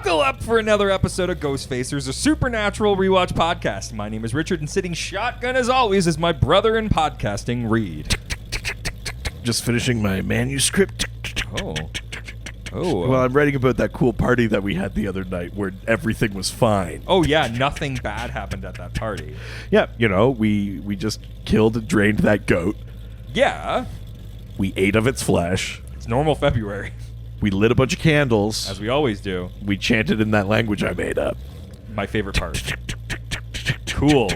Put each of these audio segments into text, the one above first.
Buckle up for another episode of Ghost Facers, a supernatural rewatch podcast. My name is Richard, and sitting shotgun as always is my brother in podcasting, Reed. Just finishing my manuscript. Oh. Well, I'm writing about that cool party that we had the other night where everything was fine. Oh, yeah, nothing bad happened at that party. Yeah, you know, we just killed and drained that goat. Yeah. We ate of its flesh. It's normal February. We lit a bunch of candles. As we always do. We chanted in that language I made up. My favorite part. Cool.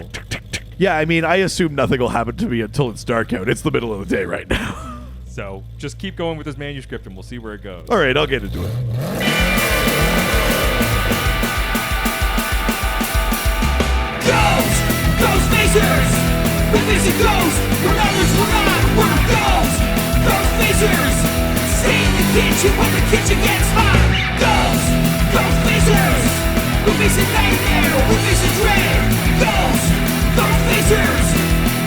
Yeah, I mean, I assume nothing will happen to me until it's dark out. It's the middle of the day right now. So, just keep going with this manuscript and we'll see where it goes. All right, I'll get into it. Ghost Facers! We're facing ghosts! When others will not! We're ghosts! Ghost Facers! Stay in the kitchen when the kitchen gets hot! Ghost Facers! We're facing nightmare! We're facing dread! Ghost Facers!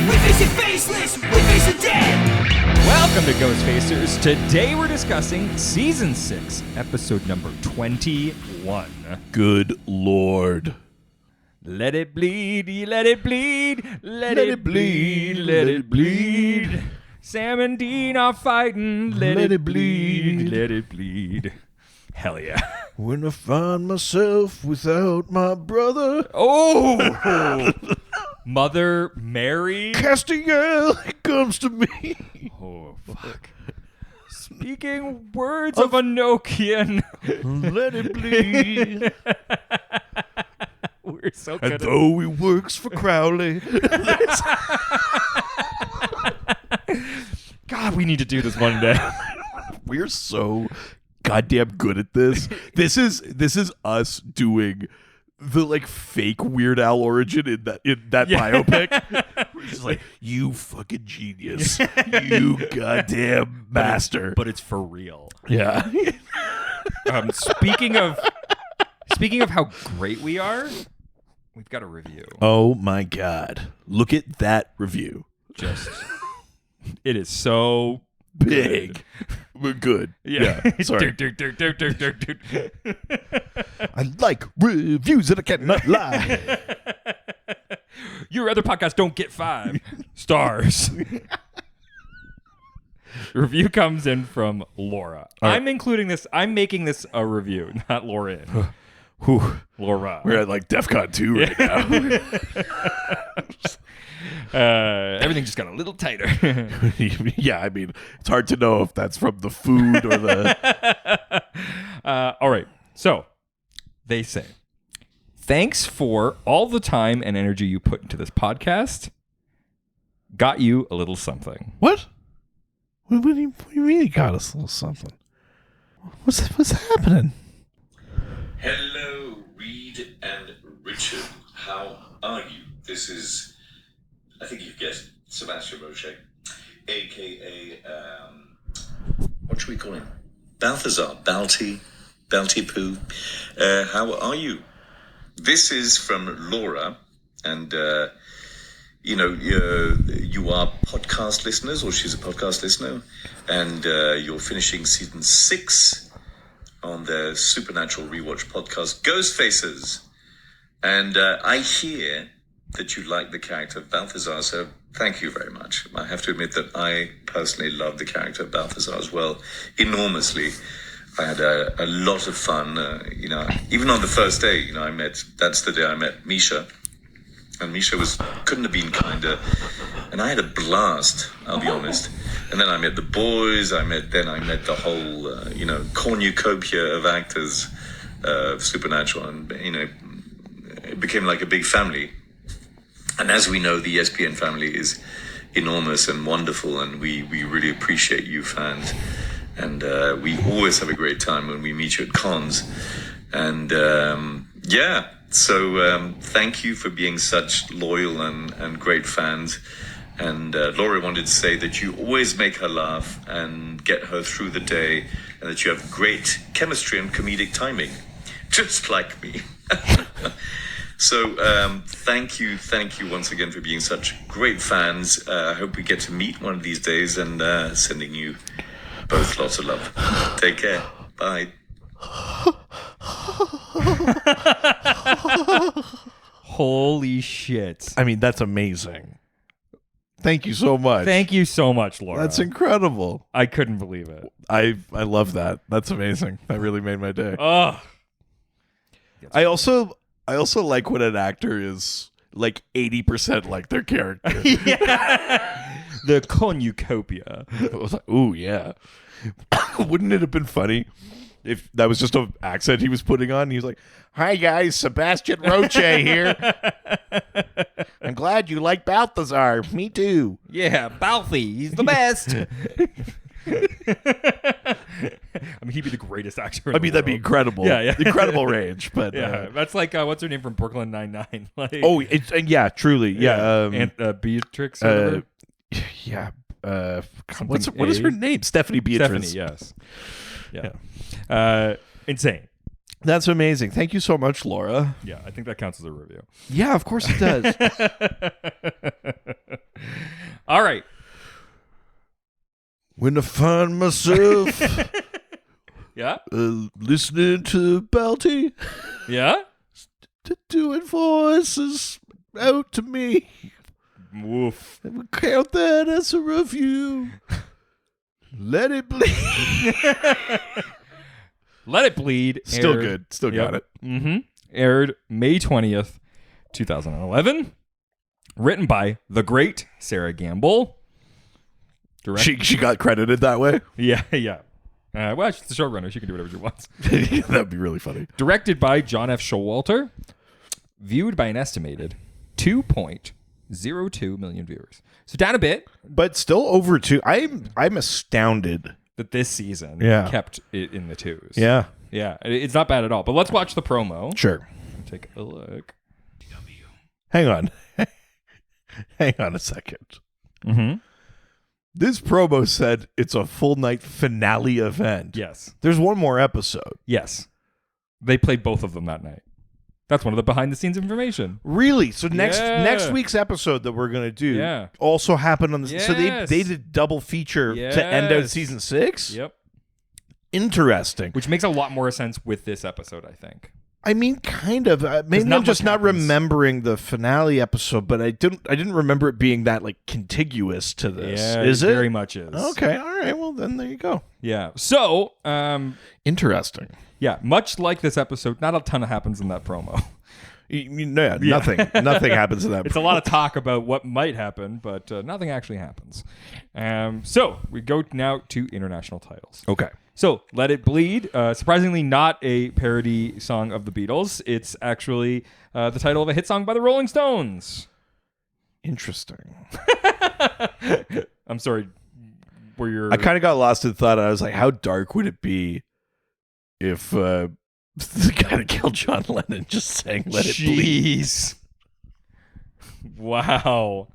We're facing faceless! We're facing dead! Welcome to Ghost Facers. Today we're discussing Season 6, Episode number 21. Good Lord. Let it bleed, let it bleed, let it bleed, let it bleed. Sam and Dean are fighting, let it bleed, let it bleed. Hell yeah. When I find myself without my brother. Oh! Mother Mary. Castiel, he comes to me. Oh, fuck. Speaking words of a Nokian. Let it bleed. We're so good And though he works for Crowley. God, we need to do this one day. We're so goddamn good at this. This is us doing the like fake Weird Al origin in that biopic. We're just like, you fucking genius. You goddamn master. But it's for real. Yeah. Speaking of how great we are, we've got a review. Oh my God. Look at that review. It is so Big. We're good. Yeah. Sorry. I like reviews that I cannot lie. Your other podcasts don't get 5 stars. Review comes in from Laura. Right. I'm making this a review, not Lauren. Whew. Laura. We're at like DEFCON 2 right now. Everything just got a little tighter. Yeah, I mean, it's hard to know if that's from the food or the... All right. So, they say, thanks for all the time and energy you put into this podcast. Got you a little something. What? What do you mean you got us a little something? What's happening? Hello, Reed and Richard. How are you? This is, I think you've guessed, Sebastian Roche, a.k.a., what should we call him? Balthazar, Balty Poo. How are you? This is from Laura, and, you are podcast listeners, or she's a podcast listener, and you're finishing season 6 on the Supernatural Rewatch podcast, Ghost Facers. And I hear that you like the character of Balthazar, so thank you very much. I have to admit that I personally love the character of Balthazar as well, enormously. I had a lot of fun, even on the first day, that's the day I met Misha. And Misha couldn't have been kinder. And I had a blast, I'll be honest. And then I met the boys, I met the whole, cornucopia of actors of Supernatural. And, it became like a big family. And as we know, the ESPN family is enormous and wonderful. And we really appreciate you fans. And we always have a great time when we meet you at cons. And, So thank you for being such loyal and great fans. And Laura wanted to say that you always make her laugh and get her through the day, and that you have great chemistry and comedic timing, just like me. So thank you once again for being such great fans. I hope we get to meet one of these days, and sending you both lots of love. Take care. Bye. Holy shit. I mean, that's amazing. Thank you so much. Thank you so much, Laura. That's incredible. I couldn't believe it. I love that. That's amazing. That really made my day. Ugh. I also like when an actor is like 80% like their character. Yeah. The cornucopia. I was like, ooh, yeah. Wouldn't it have been funny if that was just an accent he was putting on? He was like, "Hi guys, Sebastian Roche here. I'm glad you like Balthazar. Me too." Yeah, Balthy. He's the best. I mean, he'd be the greatest actor in the That'd be world. incredible. Yeah. Incredible range. But Yeah, that's like, what's her name from Brooklyn Nine-Nine? Like, yeah, truly. Yeah. and Beatrix. Or whatever? Yeah. Something What is her name? Stephanie Beatrice. Stephanie, yes. Yeah. Insane. That's amazing. Thank you so much, Laura. Yeah, I think that counts as a review. Yeah, of course it does. All right. When I find myself Yeah? listening to Balti Yeah? doing voices out to me, Woof. I would count that as a review. Let it bleed. Let It Bleed. Still aired- good. Still got it. Mm-hmm. Aired May 20th, 2011. Written by the great Sarah Gamble. She got credited that way. Yeah. Well, she's the showrunner. She can do whatever she wants. That'd be really funny. Directed by John F. Showalter. Viewed by an estimated 2.02 million viewers. So down a bit. But still over two. I'm astounded. That this season kept it in the twos. Yeah. Yeah. It's not bad at all. But let's watch the promo. Sure. Take a look. Hang on. Hang on a second. Mm-hmm. This promo said it's a full night finale event. Yes. There's one more episode. Yes. They played both of them that night. That's one of the behind the scenes information. Really? So next Yeah. week's episode that we're gonna do Yeah. also happened on the So Yes. they did double feature to end out Yes. season 6? Yep. Interesting. Which makes a lot more sense with this episode, I think. I mean, kind of. Maybe not I'm just much not happens. remembering the finale episode, but I didn't remember it being that like contiguous to this. Yeah, Is it? very much is. Okay. All right. Well, then there you go. Yeah. So, Interesting. yeah, much like this episode, not a ton happens in that promo. Nothing. Nothing happens in that. It's a lot of talk about what might happen, but nothing actually happens. So we go now to international titles. Okay. So Let It Bleed, surprisingly not a parody song of the Beatles. It's actually the title of a hit song by the Rolling Stones. Interesting. I'm sorry. I kind of got lost in thought. I was like, how dark would it be if the guy that killed John Lennon just sang "Let It Bleed"? Jeez. Wow.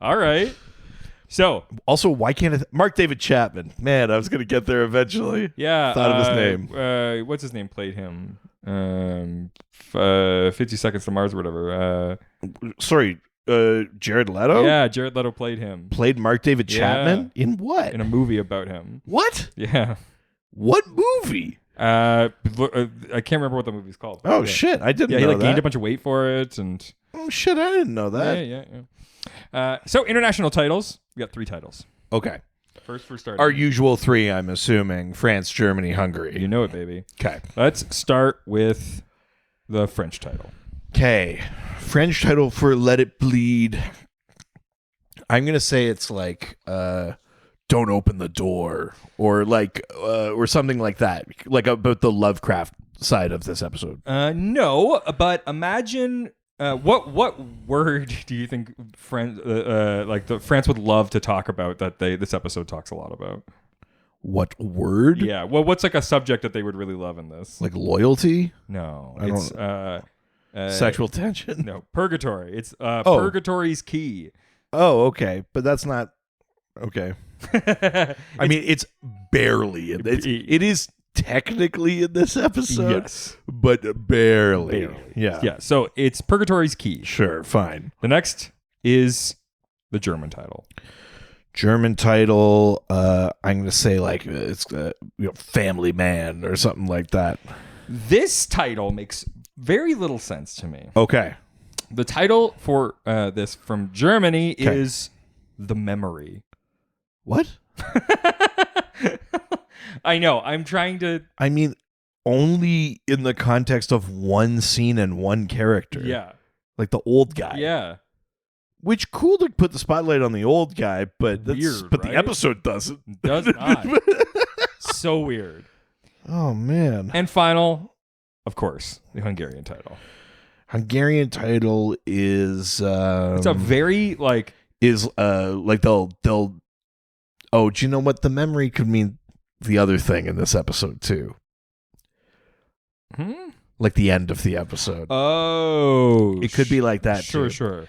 All right. So, Also, why can't Mark David Chapman? Man, I was gonna get there eventually. yeah. Thought of his name. What's his name played him? 50 Seconds to Mars or whatever. Sorry, Jared Leto. Yeah, Jared Leto played him Played Mark David Yeah. Chapman in what? in a movie about him. What? Yeah. What movie? I can't remember what the movie's called. Oh Yeah. shit! I didn't Yeah, know he like gained that. a bunch of weight for it, and Oh shit! I didn't know that. yeah. So international titles, we got 3 titles. Okay. First for starting, Our usual 3, I'm assuming: France, Germany, Hungary. you know it, baby. Okay. Let's start with the French title. Okay. French title for "Let It Bleed." I'm gonna say it's like "Don't Open the Door" or like or something like that, like about the Lovecraft side of this episode. No, but imagine what word do you think France would love to talk about that this episode talks a lot about? What word? Yeah. Well, what's like a subject that they would really love in this? Like loyalty, No, I it's sexual tension. no, purgatory. It's purgatory's key. Oh, okay, but that's not okay. I mean, it's barely. It is technically in this episode, Yes. but barely. Yeah. Yeah. So it's purgatory's key. Sure. Fine. The next is the German title. German title. I'm gonna say like it's Family Man or something like that. This title makes very little sense to me. Okay. The title for this from Germany is The Memory. What? I know. I'm trying to... I mean, only in the context of one scene and one character. Yeah. Like the old guy. Yeah. Which cool to put the spotlight on the old guy, but Weird, but right? the episode doesn't. Does not. So weird. Oh, man. And final, of course, the Hungarian title. Hungarian title is... It's a very, like... Is, like, they'll... Oh, do you know what? The memory could mean the other thing in this episode, too. Like the end of the episode. Oh. It could be like that, Sure, too. sure.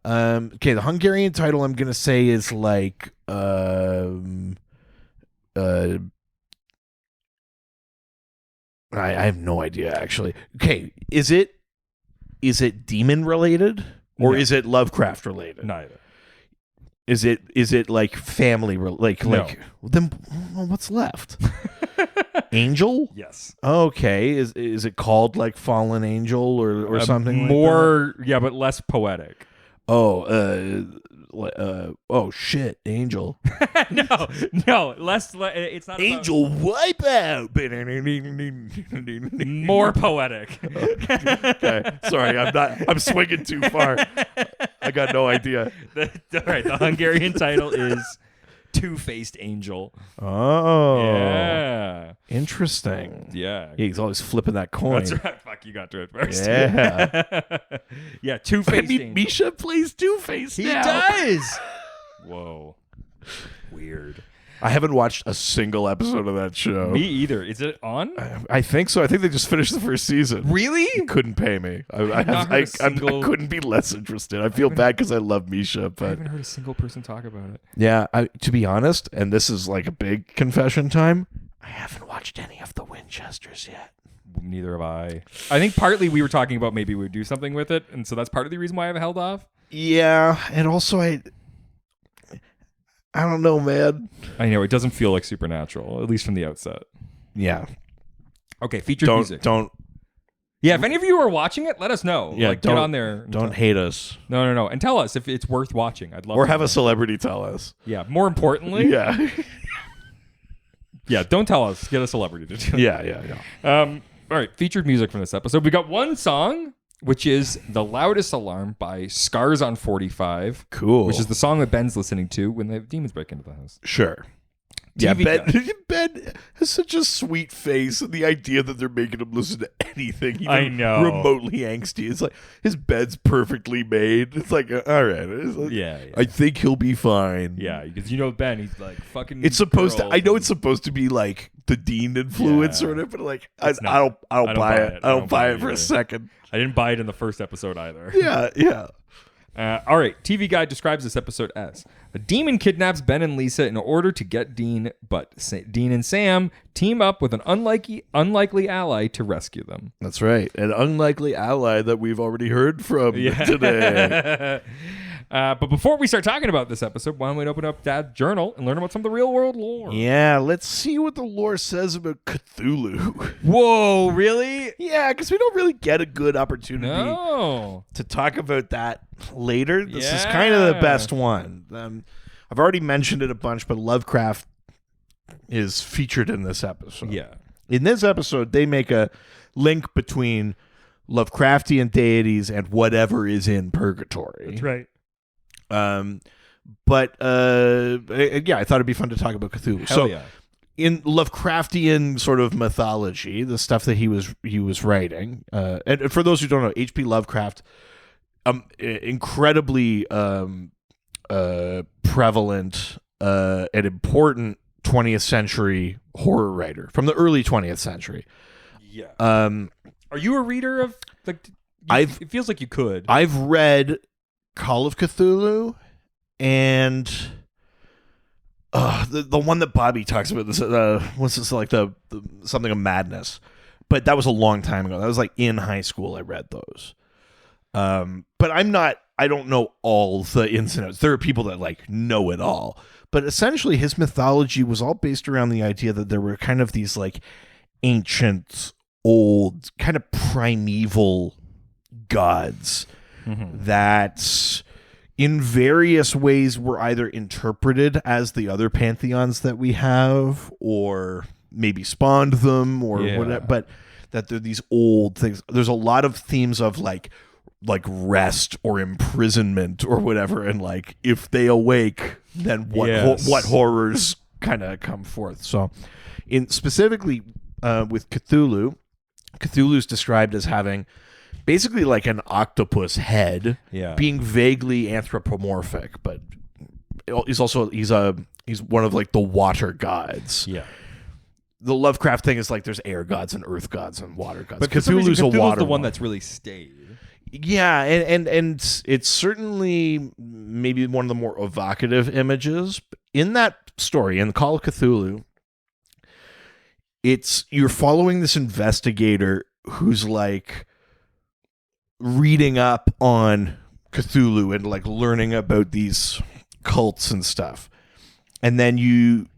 Okay, the Hungarian title I'm going to say is like... I have no idea, actually. Okay, is it demon related or No. is it Lovecraft related? Neither. Is it like family like No. then what's left? Angel? Yes. Okay, is it called like Fallen Angel or something more, yeah, but less poetic. like that? Oh shit, Angel. No, less. It's not Angel Wipeout. more poetic. Okay, sorry, I'm swinging too far. I got no idea. All right, the Hungarian title is Two-Faced Angel. Oh, Yeah. interesting. Yeah. Yeah, he's always flipping that coin. That's right. Fuck, you got to it first. Yeah. Yeah, I Two-Faced mean, Angel. Misha plays Two-Face He now. does. Whoa. Weird. I haven't watched a single episode of that show. Me either. Is it on? I think so. I think they just finished the first season. Really? Couldn't pay me. not heard a single- I couldn't be less interested. I feel bad because I love Misha, I but haven't heard a single person talk about it. yeah, to be honest, and this is like a big confession time, I haven't watched any of the Winchesters yet. Neither have I. I think partly we were talking about maybe we would do something with it, and so that's part of the reason why I've held off. Yeah, and also I don't know, man. I know, it doesn't feel like Supernatural, at least from the outset. Yeah. Okay, featured music. Don't Yeah, if any of you are watching it, let us know. Yeah, like, get on there. and Don't tell- hate us. No. And tell us if it's worth watching. I'd love Or to have know. a celebrity tell us. Yeah, more importantly. Yeah. Yeah, don't tell us. Get a celebrity to do it. yeah. All right, featured music from this episode. We got one song, which is The Loudest Alarm by Scars on 45. Cool. Which is the song that Ben's listening to when the demons break into the house. Sure. Yeah, TV Ben has such a sweet face, and the idea that they're making him listen to anything even I know. remotely angsty. It's like his bed's perfectly made. It's like, all right. It's like, Yeah. I think he'll be fine. Yeah, because you know Ben, he's like fucking. It's supposed to. girls I know and- it's supposed to be like the Dean influence, Yeah. sort of, but like I It's not. don't buy it. I don't buy it for either. a second. I didn't buy it in the first episode either. Yeah. All right, TV Guide describes this episode as a demon kidnaps Ben and Lisa in order to get Dean, but Dean and Sam team up with an unlikely ally to rescue them. That's right. An unlikely ally that we've already heard from today. But before we start talking about this episode, why don't we open up Dad's journal and learn about some of the real world lore? Yeah, let's see what the lore says about Cthulhu. Whoa, really? Yeah, because we don't really get a good opportunity No. to talk about that later. This is Yeah. kind of the best one. I've already mentioned it a bunch, but Lovecraft is featured in this episode. Yeah. In this episode, they make a link between Lovecraftian deities and whatever is in purgatory. That's right. But yeah, I thought it'd be fun to talk about Cthulhu. Hell so yeah. in Lovecraftian sort of mythology, the stuff that he was writing, and for those who don't know, H.P. Lovecraft, incredibly prevalent and important 20th century horror writer from the early 20th century. Yeah. Um, Are you a reader of like? I've- It feels like you could. I've read Call of Cthulhu and the one that Bobby talks about. This what's this like the something of madness, but that was a long time ago. That was like in high school. I read those. But I don't know all the ins and outs. There are people that like know it all, but essentially his mythology was all based around the idea that there were kind of these like ancient, old, kind of primeval gods that in various ways were either interpreted as the other pantheons that we have, or maybe spawned them, or whatever, but that they're these old things. There's a lot of themes of like rest or imprisonment or whatever, and like if they awake, then what horrors kind of come forth. So in specifically with Cthulhu's described as having basically like an octopus head, being vaguely anthropomorphic, but he's one of like the water gods. The Lovecraft thing is like there's air gods and earth gods and water gods. But Cthulhu's a water the one that's really stayed. Yeah, and it's certainly maybe one of the more evocative images in that story, in the Call of Cthulhu. You're following this investigator who's like reading up on Cthulhu and like learning about these cults and stuff. And then you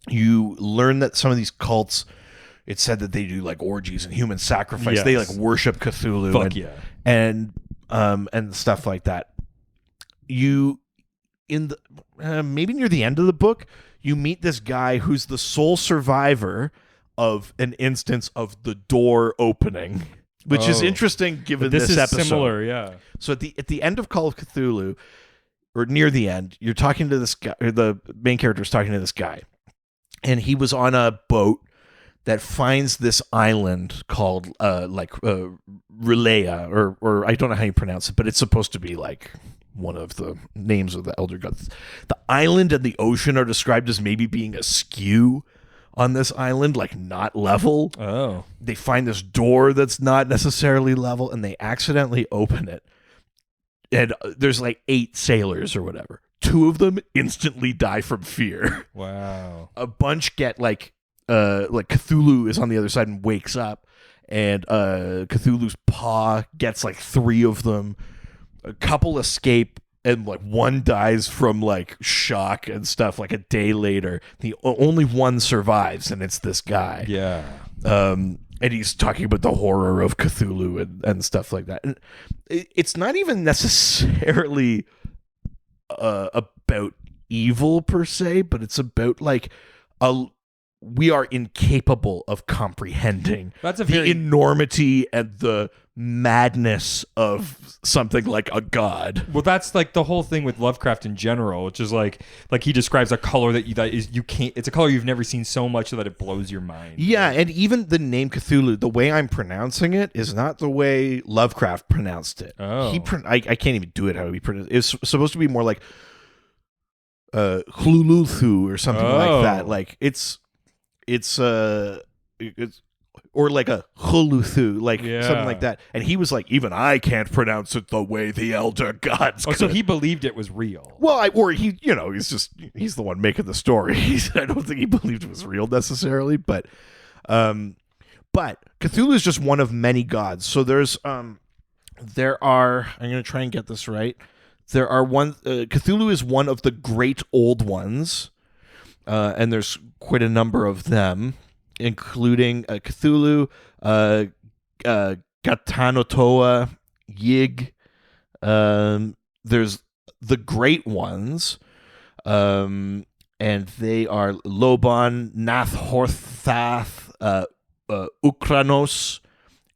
learn that some of these cults, it's said that they do like orgies and human sacrifice. They like worship Cthulhu and stuff like that. You maybe near the end of the book, you meet this guy who's the sole survivor of an instance of the door opening, which is interesting given this episode. Similar, So at the end of Call of Cthulhu, or near the end, you're talking to this guy, or the main character is talking to this guy, and he was on a boat that finds this island called Relea, or I don't know how you pronounce it, but it's supposed to be like one of the names of the elder gods. The island and the ocean are described as maybe being askew on this island, like not level. Oh. They find this door that's not necessarily level, and they accidentally open it. And there's like 8 sailors or whatever. 2 of them instantly die from fear. Wow. A bunch get like Cthulhu is on the other side and wakes up, and Cthulhu's paw gets like 3 of them. A couple escape, and like 1 dies from like shock and stuff like a day later. The only one survives, and it's this guy. Yeah. And he's talking about the horror of Cthulhu and stuff like that. And it's not even necessarily about evil per se, but it's about like we are incapable of comprehending the enormity and the madness of something like a god. Well, that's like the whole thing with Lovecraft in general, which is like he describes a color that you can't. It's a color you've never seen so much so that it blows your mind. Yeah, and even the name Cthulhu, the way I'm pronouncing it is not the way Lovecraft pronounced it. Oh, I can't even do it how he pronounced it. It's supposed to be more like Hluluthu or something like that. Like it's or like a Huluthu, like something like that. And he was like, even I can't pronounce it the way the elder gods could. So he believed it was real. Well, he's the one making the story. I don't think he believed it was real necessarily, but Cthulhu is just one of many gods. So there are, I'm going to try and get this right. Cthulhu is one of the great old ones, and there's quite a number of them, including Cthulhu, Gatanotoa, Yig. There's the great ones, and they are Loban, Nathorthath, Ukranos.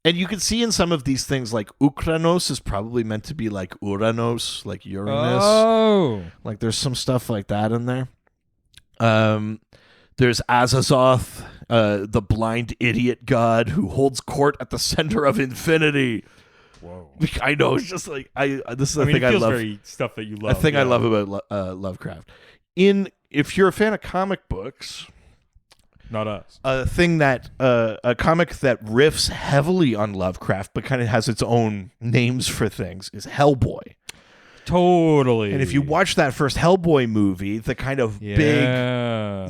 And you can see in some of these things, like Ukranos is probably meant to be like Uranos, like Uranus. Oh. Like there's some stuff like that in there. There's Azazoth, the blind idiot god who holds court at the center of infinity. Whoa! I know, it's just like this is the thing I love. Very stuff that you love. A thing I love about Lovecraft. If you're a fan of comic books, not us. A comic that riffs heavily on Lovecraft but kind of has its own names for things is Hellboy. Totally. And if you watch that first Hellboy movie, the kind of big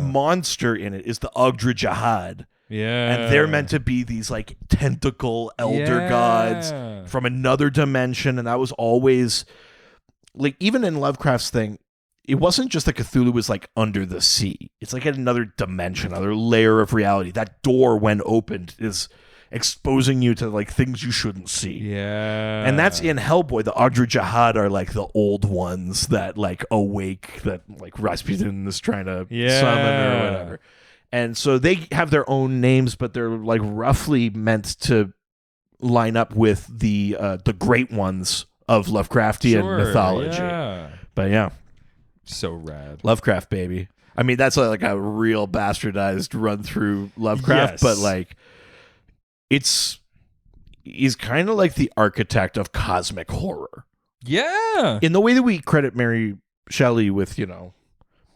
monster in it is the Ogdra Jahad. Yeah. And they're meant to be these like tentacle elder gods from another dimension. And that was always like, even in Lovecraft's thing, it wasn't just that Cthulhu was like under the sea. It's like another dimension, another layer of reality. That door, when opened, is exposing you to like things you shouldn't see. Yeah. And that's in Hellboy. The Agdra Jihad are like the old ones that like awake, that like Rasputin is trying to summon or whatever. And so they have their own names, but they're like roughly meant to line up with the great ones of Lovecraftian mythology. Yeah. But yeah, So rad. Lovecraft, baby. I mean, that's like a real bastardized run through Lovecraft, Yes. but like he's kind of like the architect of cosmic horror Yeah. in the way that we credit Mary Shelley with,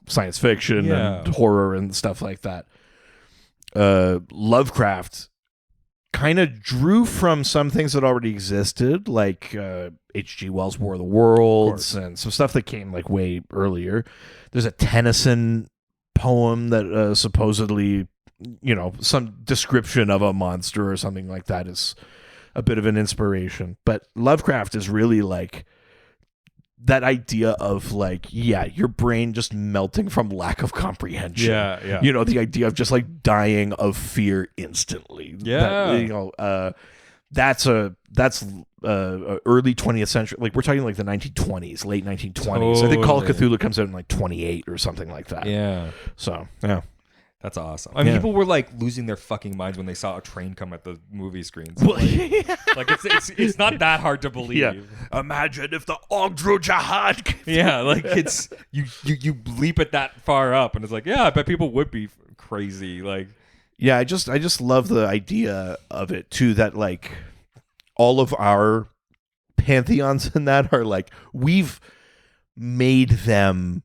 science fiction and horror and stuff like that. Lovecraft kind of drew from some things that already existed, like H.G. Wells' War of the Worlds and some stuff that came like way earlier. There's a Tennyson poem that supposedly, some description of a monster or something like that is a bit of an inspiration. But Lovecraft is really like that idea of like, your brain just melting from lack of comprehension. Yeah. The idea of just like dying of fear instantly. Yeah. That's early 20th century. Like we're talking like the 1920s, late 1920s. I think Call of Cthulhu comes out in like 28 or something like that. Yeah. So, yeah. That's awesome. I mean, people were like losing their fucking minds when they saw a train come at the movie screens. Like it's not that hard to believe. Yeah. Imagine if the Agdra Jihad. Yeah, like it's you leap it that far up, and it's like, I bet people would be crazy. Like, yeah, I just love the idea of it too. That like all of our pantheons in that are like we've made them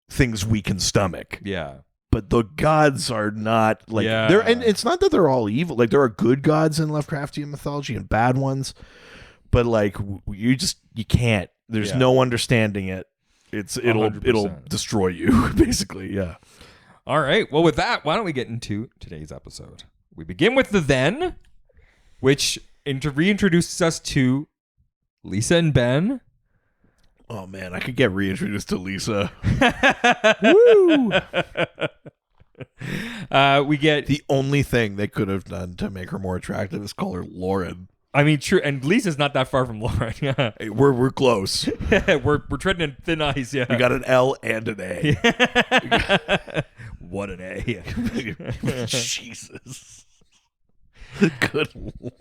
things we can stomach. Yeah. But the gods are not like they're, and it's not that they're all evil. Like there are good gods in Lovecraftian mythology and bad ones, but like you can't. There's no understanding it. It'll 100%. destroy you basically. Yeah. All right. Well, with that, why don't we get into today's episode? We begin with the then, which reintroduces us to Lisa and Ben. Oh man, I could get reintroduced to Lisa. Woo! We get The only thing they could have done to make her more attractive is call her Lauren. I mean, true, and Lisa's not that far from Lauren. Yeah, Hey, we're close. we're treading in thin ice. Yeah, We got an L and an A. what an A. Jesus. Good Lord.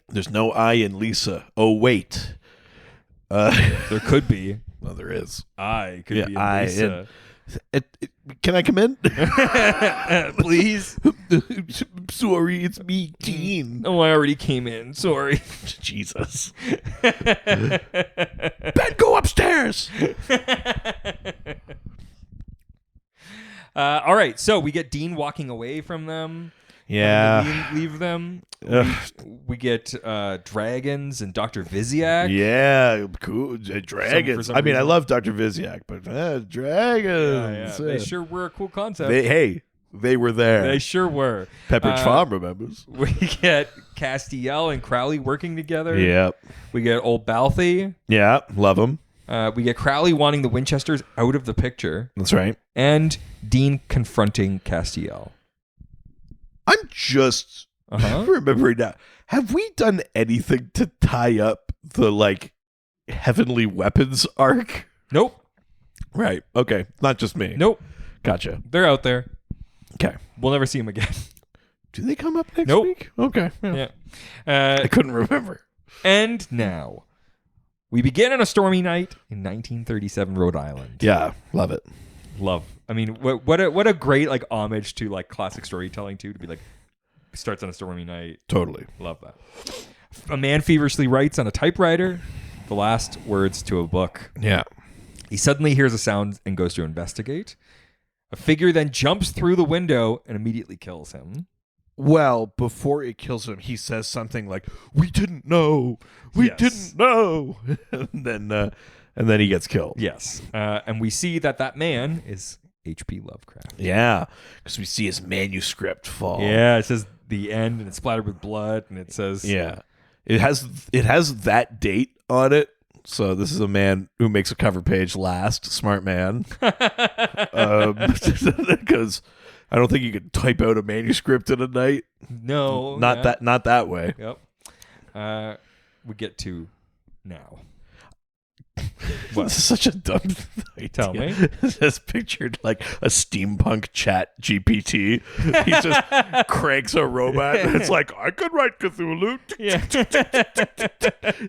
There's no I in Lisa. Oh wait. There could be. Well, there is. I could be in I Lisa. Can I come in? Please. Sorry, it's me, Dean. Oh, I already came in. Sorry. Jesus. Ben, go upstairs. All right, so we get Dean walking away from them. Yeah. Leave them. Ugh. We get dragons and Dr. Viziak. Yeah, cool. Dragons. For some I mean, I reason. love Dr. Viziak, but dragons. They sure were a cool concept. They were there. They sure were. Pepperidge Farm remembers. We get Castiel and Crowley working together. Yep. We get Old Balthy. Yeah, love them. We get Crowley wanting the Winchesters out of the picture. That's right. And Dean confronting Castiel. I'm just remembering now. Have we done anything to tie up the like heavenly weapons arc? Nope. Right. Okay. Not just me. Nope. Gotcha. They're out there. Okay. We'll never see them again. Do they come up next Nope. week? Okay. Yeah. Yeah. I couldn't remember. And now, we begin on a stormy night in 1937 Rhode Island. Yeah. Love it. Love. I mean, what a great like homage to like classic storytelling too. To be like, starts on a stormy night. Totally. Love that. A man feverishly writes on a typewriter the last words to a book. Yeah. He suddenly hears a sound and goes to investigate. A figure then jumps through the window and immediately kills him. Well, before it kills him, he says something like, "We didn't know. We Yes. didn't know." and then he gets killed. Yes. And we see that man is H.P. Lovecraft. Yeah, because we see his manuscript fall. Yeah, it says the end and it's splattered with blood and it says Yeah. It has that date on it. So this is a man who makes a cover page last. Smart man. Because I don't think you could type out a manuscript in a night. No, Not that way. Yep. We get to now. This is such a dumb idea. Tell me. Just pictured like a steampunk chat GPT. He just cranks a robot and it's like, I could write Cthulhu. Yeah.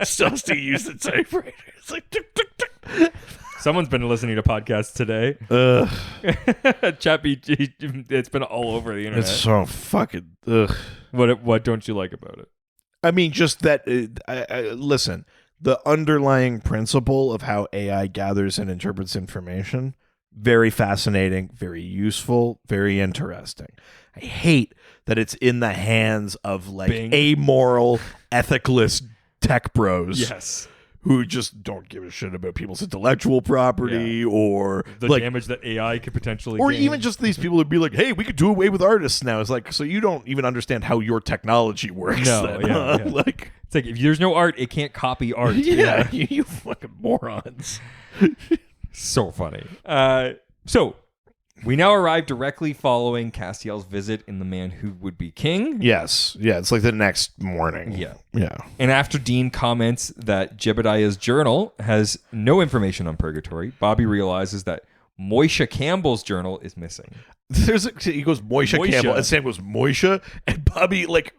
Still has to use the typewriter. It's like tick, tick, tick. Someone's been listening to podcasts today. ChatGPT, it's been all over the internet. It's so fucking What don't you like about it? I mean, just that. Listen, the underlying principle of how AI gathers and interprets information, very fascinating, very useful, very interesting. I hate that it's in the hands of like Bing. amoral, ethicalist tech bros. Yes. Who just don't give a shit about people's intellectual property or The like damage that AI could potentially or gain. even just these people would be like, hey, we could do away with artists now. It's like, so you don't even understand how your technology works. No, then, yeah. Like, It's like, if there's no art, it can't copy art. yeah, you fucking morons. So funny. So we now arrive directly following Castiel's visit in The Man Who Would Be King. Yes. Yeah, it's like the next morning. Yeah. Yeah. And after Dean comments that Jebediah's journal has no information on purgatory, Bobby realizes that Moisha Campbell's journal is missing. He goes, Moisha Campbell, and Sam goes, Moisha, and Bobby, like,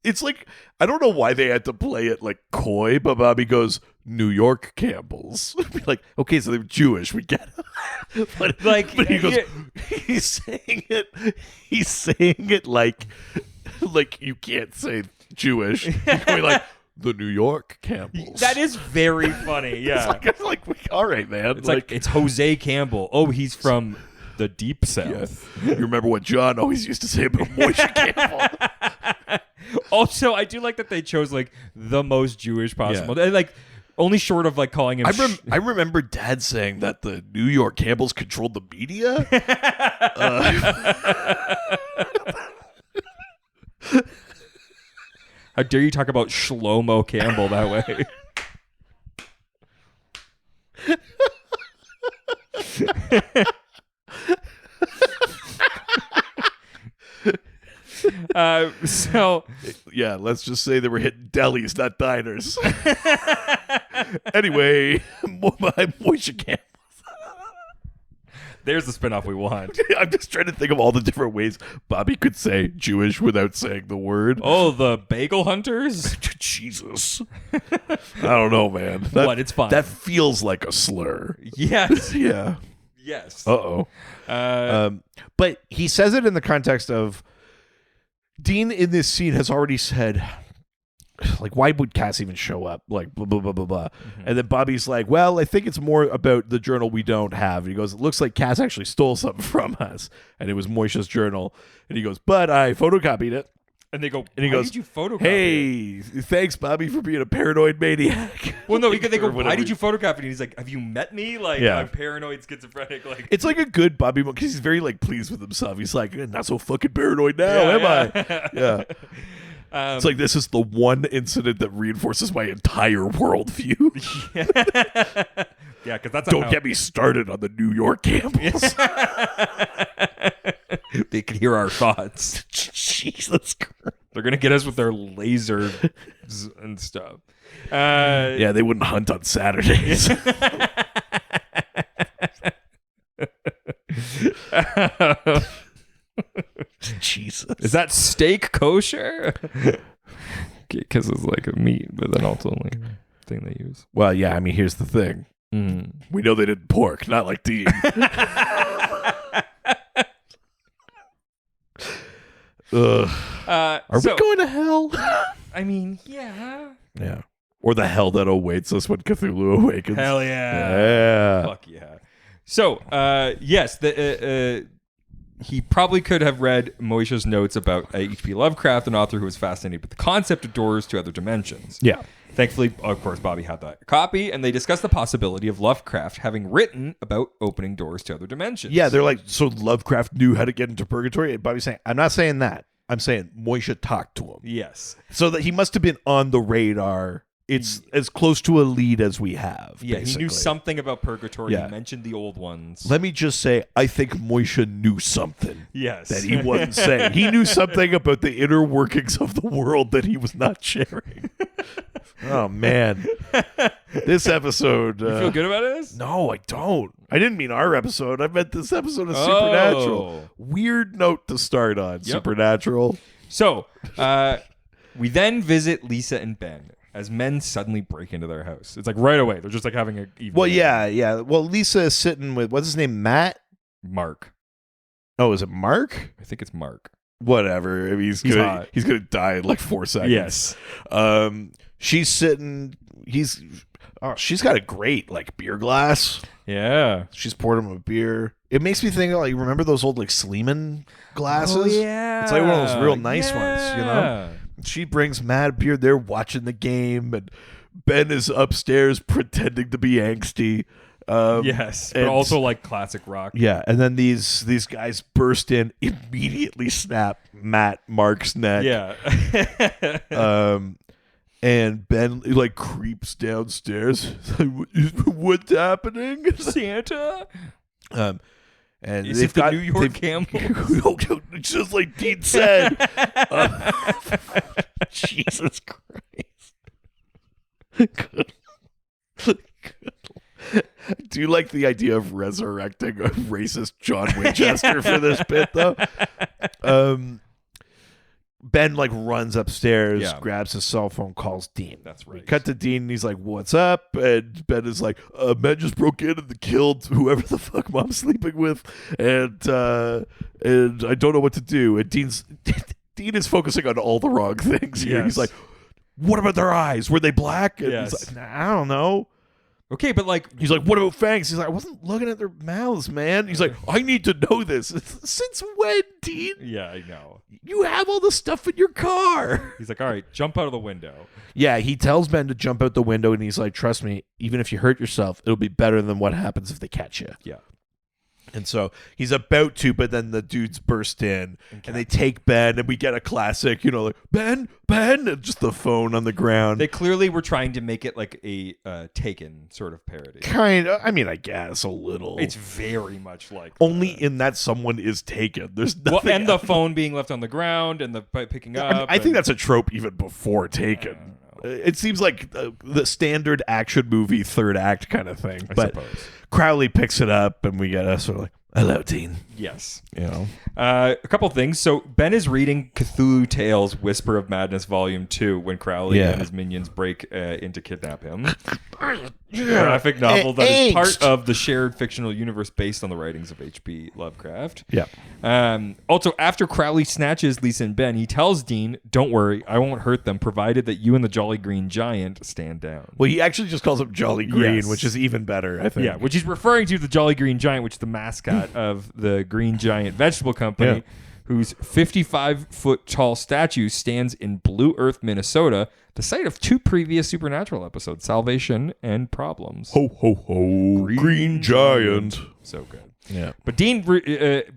it's like, I don't know why they had to play it like coy, but Bobby goes, New York Campbells. Be like, okay, so they're Jewish, we get it. but he goes, he's saying it like you can't say Jewish. He's going like, the New York Campbells. That is very funny, yeah. It's like, all right, man. It's like, it's Jose Campbell. Oh, he's from the deep south. You remember what John always used to say about Moisha Campbell? Also, I do like that they chose like the most Jewish possible. And, like, only short of like calling him. I remember Dad saying that the New York Campbells controlled the media. How dare you talk about Shlomo Campbell that way? So yeah, let's just say they were hitting delis, not diners. Anyway, Moisha Campbell. there's the spinoff we want. I'm just trying to think of all the different ways Bobby could say Jewish without saying the word. Oh, the bagel hunters? Jesus. I don't know, man. What? It's fine. That feels like a slur. Yes. Yeah. Yes. Uh-oh. But he says it in the context of Dean in this scene has already said, like, why would Cass even show up? Like, blah, blah, blah, blah, blah. Mm-hmm. And then Bobby's like, well, I think it's more about the journal we don't have. And he goes, it looks like Cass actually stole something from us. And it was Moisha's journal. And he goes, but I photocopied it. And they go, and he why goes, did you photocopy hey, thanks, Bobby, for being a paranoid maniac. Well, no, they go, why did you photocopy it? And he's like, have you met me? Like, I'm paranoid, schizophrenic. Like, it's like a good Bobby moment because he's very like pleased with himself. He's like, not so fucking paranoid now, am I? Yeah. It's like, this is the one incident that reinforces my entire worldview. Yeah, because that's don't get me started on the New York Campbells. They can hear our thoughts. Jesus Christ. They're gonna get us with their lasers and stuff. Yeah, they wouldn't hunt on Saturdays. Jesus. Is that steak kosher? Because it's like a meat, but then also only thing they use. Well, yeah, I mean, here's the thing. We know they did pork, not like Dean. Are we going to hell? I mean, yeah. Yeah. Or the hell that awaits us when Cthulhu awakens. Hell yeah. Yeah. Fuck yeah. So, yes, he probably could have read Moisha's notes about H.P. Lovecraft, an author who was fascinated with the concept of doors to other dimensions. Yeah. Thankfully, of course, Bobby had that copy, and they discussed the possibility of Lovecraft having written about opening doors to other dimensions. Yeah, they're like, so Lovecraft knew how to get into purgatory? And Bobby's saying, I'm not saying that. I'm saying Moisha talked to him. Yes. So that he must have been on the radar it's as close to a lead as we have. Yeah, basically. he knew something about purgatory. Yeah. He mentioned the old ones. Let me just say, I think Moishe knew something Yes. that he wasn't saying. He knew something about the inner workings of the world that he was not sharing. Oh, man. This episode... You feel good about this? No, I don't. I didn't mean our episode. I meant this episode of Supernatural. Weird note to start on, Supernatural. So, we then visit Lisa and Ben as men suddenly break into their house. It's like right away. They're just like having a evening. Well, yeah. Well, Lisa is sitting with, what's his name, Matt? Mark. Oh, is it Mark? I think it's Mark. Whatever. I mean, he's gonna die in like 4 seconds. Yes. She's sitting. She's got a great like beer glass. Yeah. She's poured him a beer. It makes me think of, like, remember those old like Sleeman glasses? Oh, yeah. It's like one of those real nice ones, you know? She brings Matt a beer. They're watching the game, and Ben is upstairs pretending to be angsty. Yes, but also like classic rock. Yeah, and then these guys burst in, immediately snap Mark's neck. Yeah. And Ben like creeps downstairs. What's happening, Santa? And Is it the New York Campbells? Just like Dean said. Jesus Christ. Good. Do you like the idea of resurrecting a racist John Winchester for this bit, though? Ben like runs upstairs, grabs his cell phone, calls Dean. That's right. We cut to Dean, and he's like, "What's up?" And Ben is like, "Men just broke in and killed whoever the fuck Mom's sleeping with, and I don't know what to do." And Dean is focusing on all the wrong things here. Yes. He's like, "What about their eyes? Were they black?" And Yes. he's like, "I don't know." Okay, but like... He's like, "What about fangs?" He's like, "I wasn't looking at their mouths, man." He's like, "I need to know this. Since when, Dean? Yeah, I know. You have all the stuff in your car." He's like, all right, jump out of the window. Yeah, he tells Ben to jump out the window, and he's like, "Trust me, even if you hurt yourself, it'll be better than what happens if they catch you." Yeah. And so he's about to, but then the dudes burst in, and they take Ben, and we get a classic, like, Ben, and just the phone on the ground. They clearly were trying to make it like a Taken sort of parody. Kind of. I mean, I guess a little. It's very much like only in that someone is taken. There's nothing. Well, and the phone being left on the ground and the picking up. I think that's a trope even before Taken. It seems like the standard action movie third act kind of thing. But suppose. Crowley picks it up, and we get a sort of like, "Hello, Dean." Yes. A couple things. So Ben is reading Cthulhu Tales Whisper of Madness Volume 2, when Crowley and his minions break in to kidnap him. Graphic novel that is part of the shared fictional universe based on the writings of H.P. Lovecraft. Yeah. Also, after Crowley snatches Lisa and Ben, he tells Dean, "Don't worry, I won't hurt them, provided that you and the Jolly Green Giant stand down." Well, he actually just calls him Jolly Green, Yes. which is even better, I think. Yeah, which he's referring to the Jolly Green Giant, which is the mascot of the Green Giant Vegetable Company, whose 55-foot tall statue stands in Blue Earth, Minnesota, the site of 2 previous Supernatural episodes, Salvation and Problems. Ho, ho, ho. Green Giant. So good. Yeah. But Dean,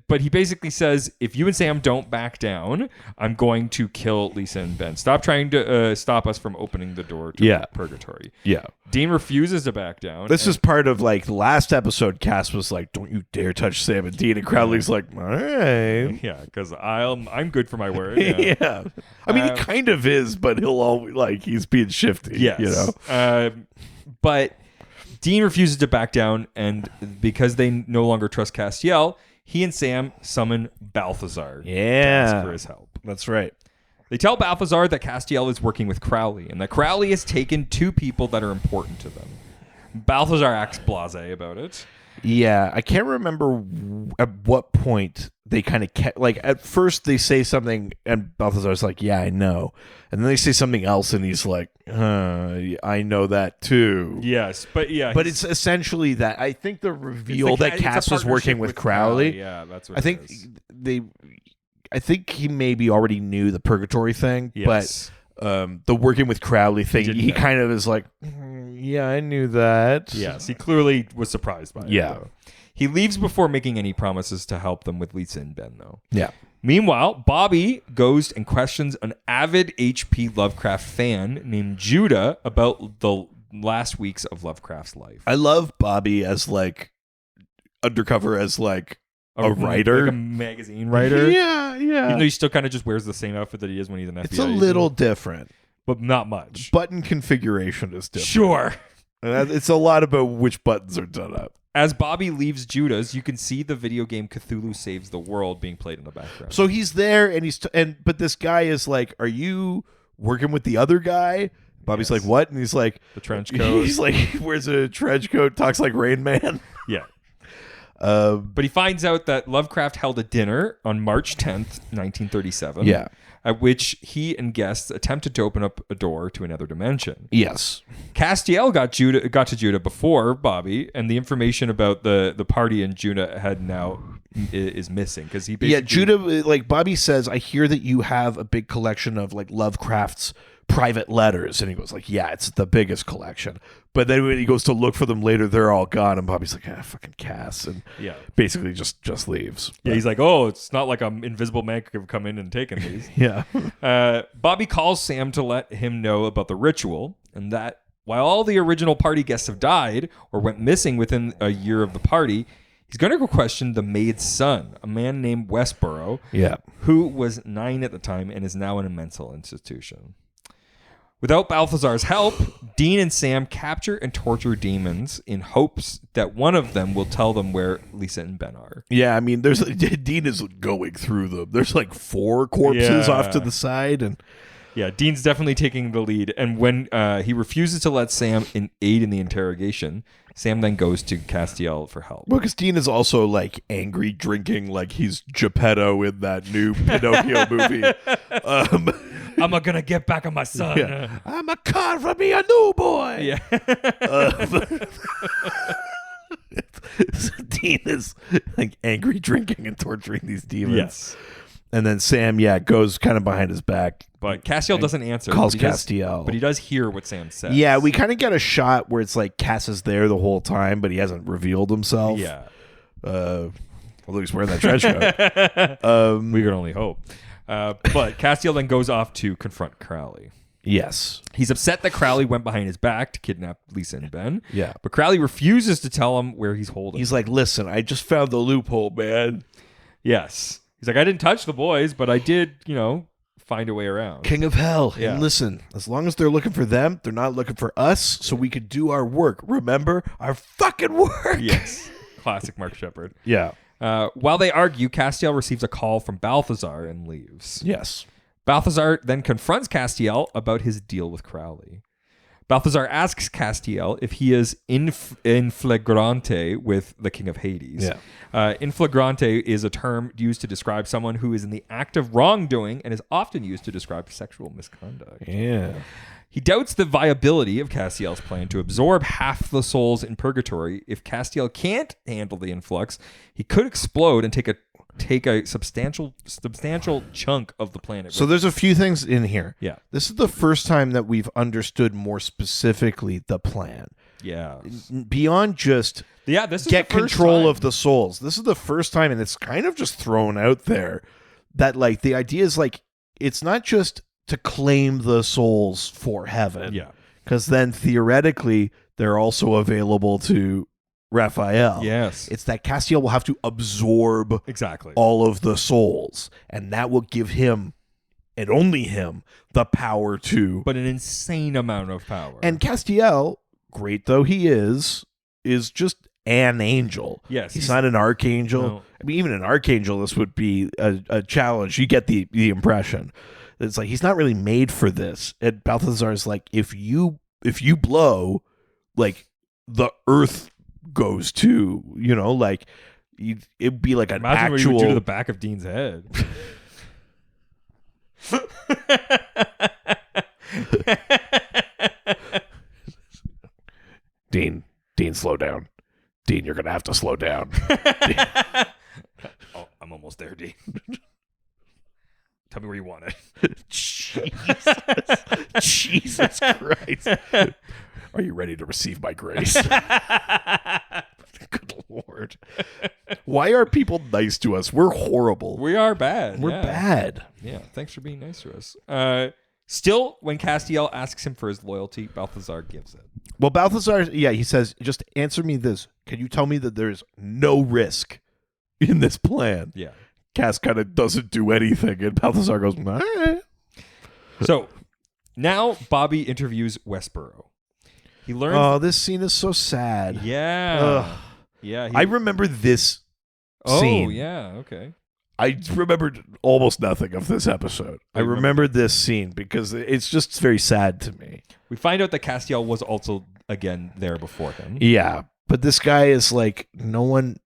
but he basically says, if you and Sam don't back down, I'm going to kill Lisa and Ben. Stop trying to stop us from opening the door to purgatory. Yeah. Dean refuses to back down. This is part of, like, last episode, Cass was like, "Don't you dare touch Sam and Dean." And Crowley's like, "All right." Yeah, because I'm good for my word. Yeah. I mean, he kind of is, but he'll always, like, he's being shifty. Yes. But Dean refuses to back down, and because they no longer trust Castiel, he and Sam summon Balthazar to ask for his help. That's right. They tell Balthazar that Castiel is working with Crowley, and that Crowley has taken 2 people that are important to them. Balthazar acts blasé about it. Yeah, I can't remember at what point they kind of kept, like, at first they say something and Balthazar's like, "Yeah, I know," and then they say something else and he's like, "I know that too." Yes, but it's essentially that. I think the reveal that Cass was working with Crowley. Yeah, that's what I think I think he maybe already knew the purgatory thing, but the working with Crowley thing, he kind of is like, "Yeah, I knew that." Yes, he clearly was surprised by it. Yeah. Though. He leaves before making any promises to help them with Lisa and Ben, though. Yeah. Meanwhile, Bobby goes and questions an avid H.P. Lovecraft fan named Judah about the last weeks of Lovecraft's life. I love Bobby as like undercover as like a writer, like a magazine writer. Yeah. Even though he still kind of just wears the same outfit that he is when he's an FBI It's a little different. but not much. Button configuration is different. Sure. And it's a lot about which buttons are done up. As Bobby leaves Judah's, you can see the video game Cthulhu Saves the World being played in the background. So he's there, and but this guy is like, "Are you working with the other guy?" Bobby's Yes. like, "What?" And he's like, The trench coat. He's like, wears a trench coat, talks like Rain Man. Yeah. But he finds out that Lovecraft held a dinner on March 10th, 1937. Yeah. At which he and guests attempted to open up a door to another dimension. Yes. Castiel got to Judah before Bobby, and the information about the party in Judah had now is missing because he basically Judah, like Bobby says, I hear that you have a big collection of like Lovecraft's private letters, and he goes like, yeah, it's the biggest collection. But then when he goes to look for them later, they're all gone, and Bobby's like, fucking Cass, and basically just leaves. Yeah, he's like, oh, it's not like an invisible man could have come in and taken these. Yeah. Bobby calls Sam to let him know about the ritual, and that while all the original party guests have died or went missing within a year of the party, he's going to go question the maid's son, a man named Westboro, who was 9 at the time and is now in a mental institution. Without Balthazar's help, Dean and Sam capture and torture demons in hopes that one of them will tell them where Lisa and Ben are. Yeah, I mean, Dean is going through them. There's like 4 corpses off to the side, and yeah, Dean's definitely taking the lead. And when he refuses to let Sam aid in the interrogation, Sam then goes to Castiel for help. Well, because Dean is also like angry drinking, like he's Geppetto in that new Pinocchio movie. I'm not gonna get back on my son. Yeah. I'm a card for me a new boy. Yeah. So Dean is like angry drinking and torturing these demons. Yes. And then Sam, goes kind of behind his back. But Castiel doesn't answer. Calls but he does- Castiel. But he does hear what Sam says. Yeah, we kind of get a shot where it's like Cass is there the whole time, but he hasn't revealed himself. Yeah. Although he's wearing that trench coat. We can only hope. But Castiel then goes off to confront Crowley. Yes. He's upset that Crowley went behind his back to kidnap Lisa and Ben. Yeah. But Crowley refuses to tell him where he's holding. He's like, listen, I just found the loophole, man. Yes. He's like, I didn't touch the boys, but I did, find a way around. King of hell. Yeah. And listen, as long as they're looking for them, they're not looking for us, so we could do our work. Remember? Our fucking work. Yes. Classic Mark Shepard. Yeah. While they argue, Castiel receives a call from Balthazar and leaves. Yes. Balthazar then confronts Castiel about his deal with Crowley. Balthazar asks Castiel if he is in flagrante with the King of Hades. Yeah. In flagrante is a term used to describe someone who is in the act of wrongdoing and is often used to describe sexual misconduct. Yeah. He doubts the viability of Castiel's plan to absorb half the souls in purgatory. If Castiel can't handle the influx, he could explode and take a substantial chunk of the planet. So there's a few things in here. Yeah. This is the first time that we've understood more specifically the plan. Yeah. Beyond just This is get the first control time. of the souls. This is the first time, and it's kind of just thrown out there that like the idea is like it's not just to claim the souls for heaven. Yeah. Because then theoretically they're also available to Raphael. Yes. It's that Castiel will have to absorb Exactly. all of the souls, and that will give him and only him the power to. But an insane amount of power. And Castiel, great though he is just an angel. Yes, he's not an archangel. No. I mean, even an archangel, this would be a challenge. You get the impression. It's like he's not really made for this. And Balthazar's like, if you blow, like the earth goes to, like it'd be like an Imagine what you actual. would do to the back of Dean's head. Dean, slow down. Dean, you're gonna have to slow down. Oh, I'm almost there, Dean. Tell me where you want it. Jesus Christ. Are you ready to receive my grace? Good Lord. Why are people nice to us? We're horrible. We are bad. We're bad. Yeah, thanks for being nice to us. Still, when Castiel asks him for his loyalty, Balthazar gives it. Well, Balthazar, he says, just answer me this. Can you tell me that there's no risk in this plan? Yeah. Cass kind of doesn't do anything, and Balthazar goes, all right. So, now Bobby interviews Westboro. He learns... Oh, this scene is so sad. Yeah. Ugh. Yeah. I remember this scene. Oh, yeah, okay. I remembered almost nothing of this episode. I remembered this scene because it's just very sad to me. We find out that Castiel was also, again, there before him. Yeah, but this guy is like, no one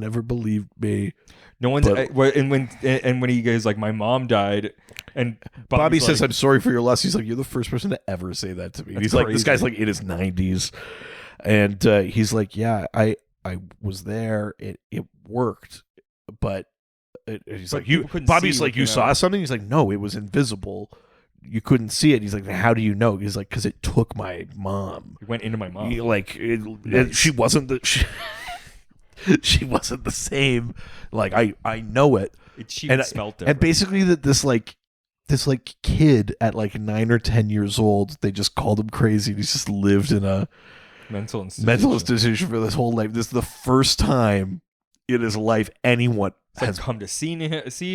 ever believed me. No one's... and when he goes like, my mom died... And Bobby says, like, I'm sorry for your loss. He's like, you're the first person to ever say that to me. And he's crazy. like, this guy's like in his 90s. And he's like, yeah, I was there. It worked. But he's But like, Bobby's like, you saw something? He's like, no, it was invisible. You couldn't see it. He's like, how do you know? He's like, because it took my mom. It went into my mom. She wasn't she wasn't the same. Like, I know it. She smelled it. And basically this kid at like 9 or 10 years old, they just called him crazy. He's just lived in a mental institution for this whole life. This is the first time in his life anyone has come to see him,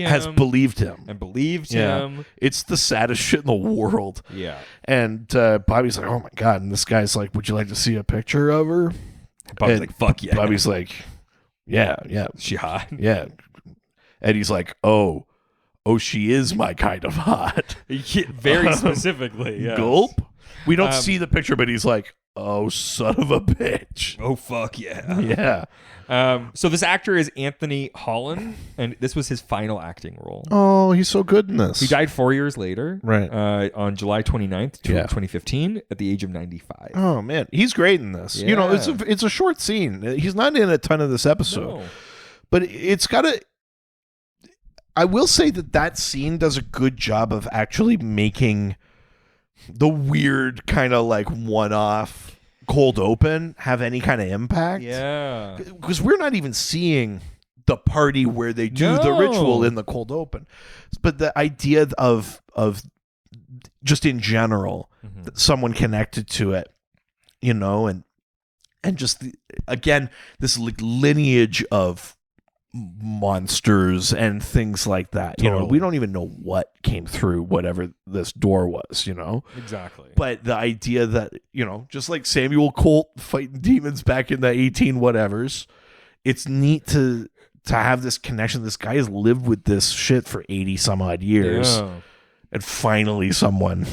has believed him and believed him. It's the saddest shit in the world. Yeah. And Bobby's like, oh my God. And this guy's like, would you like to see a picture of her? Bobby's like, fuck yeah. Bobby's like, yeah. She hot? Yeah. And he's like, oh, she is my kind of hot. Very specifically, yes. Gulp. We don't see the picture, but he's like, oh, son of a bitch. Oh, fuck yeah. Yeah. So this actor is Anthony Holland, and this was his final acting role. Oh, he's so good in this. He died 4 years later. Right. On July 29th, 2015, at the age of 95. Oh, man. He's great in this. Yeah. You know, it's a short scene. He's not in a ton of this episode. No. But it's got to... I will say that scene does a good job of actually making the weird kind of like one-off cold open have any kind of impact. Yeah. Because we're not even seeing the party where they do the ritual in the cold open. But the idea of just in general, someone connected to it, you know, and just, again, this lineage of monsters and things like that. Totally. You know, we don't even know what came through whatever this door was, you know? Exactly. But the idea that, you know, just like Samuel Colt fighting demons back in the 18 whatevers, it's neat to have this connection. This guy has lived with this shit for 80 some odd years. Yeah. And finally someone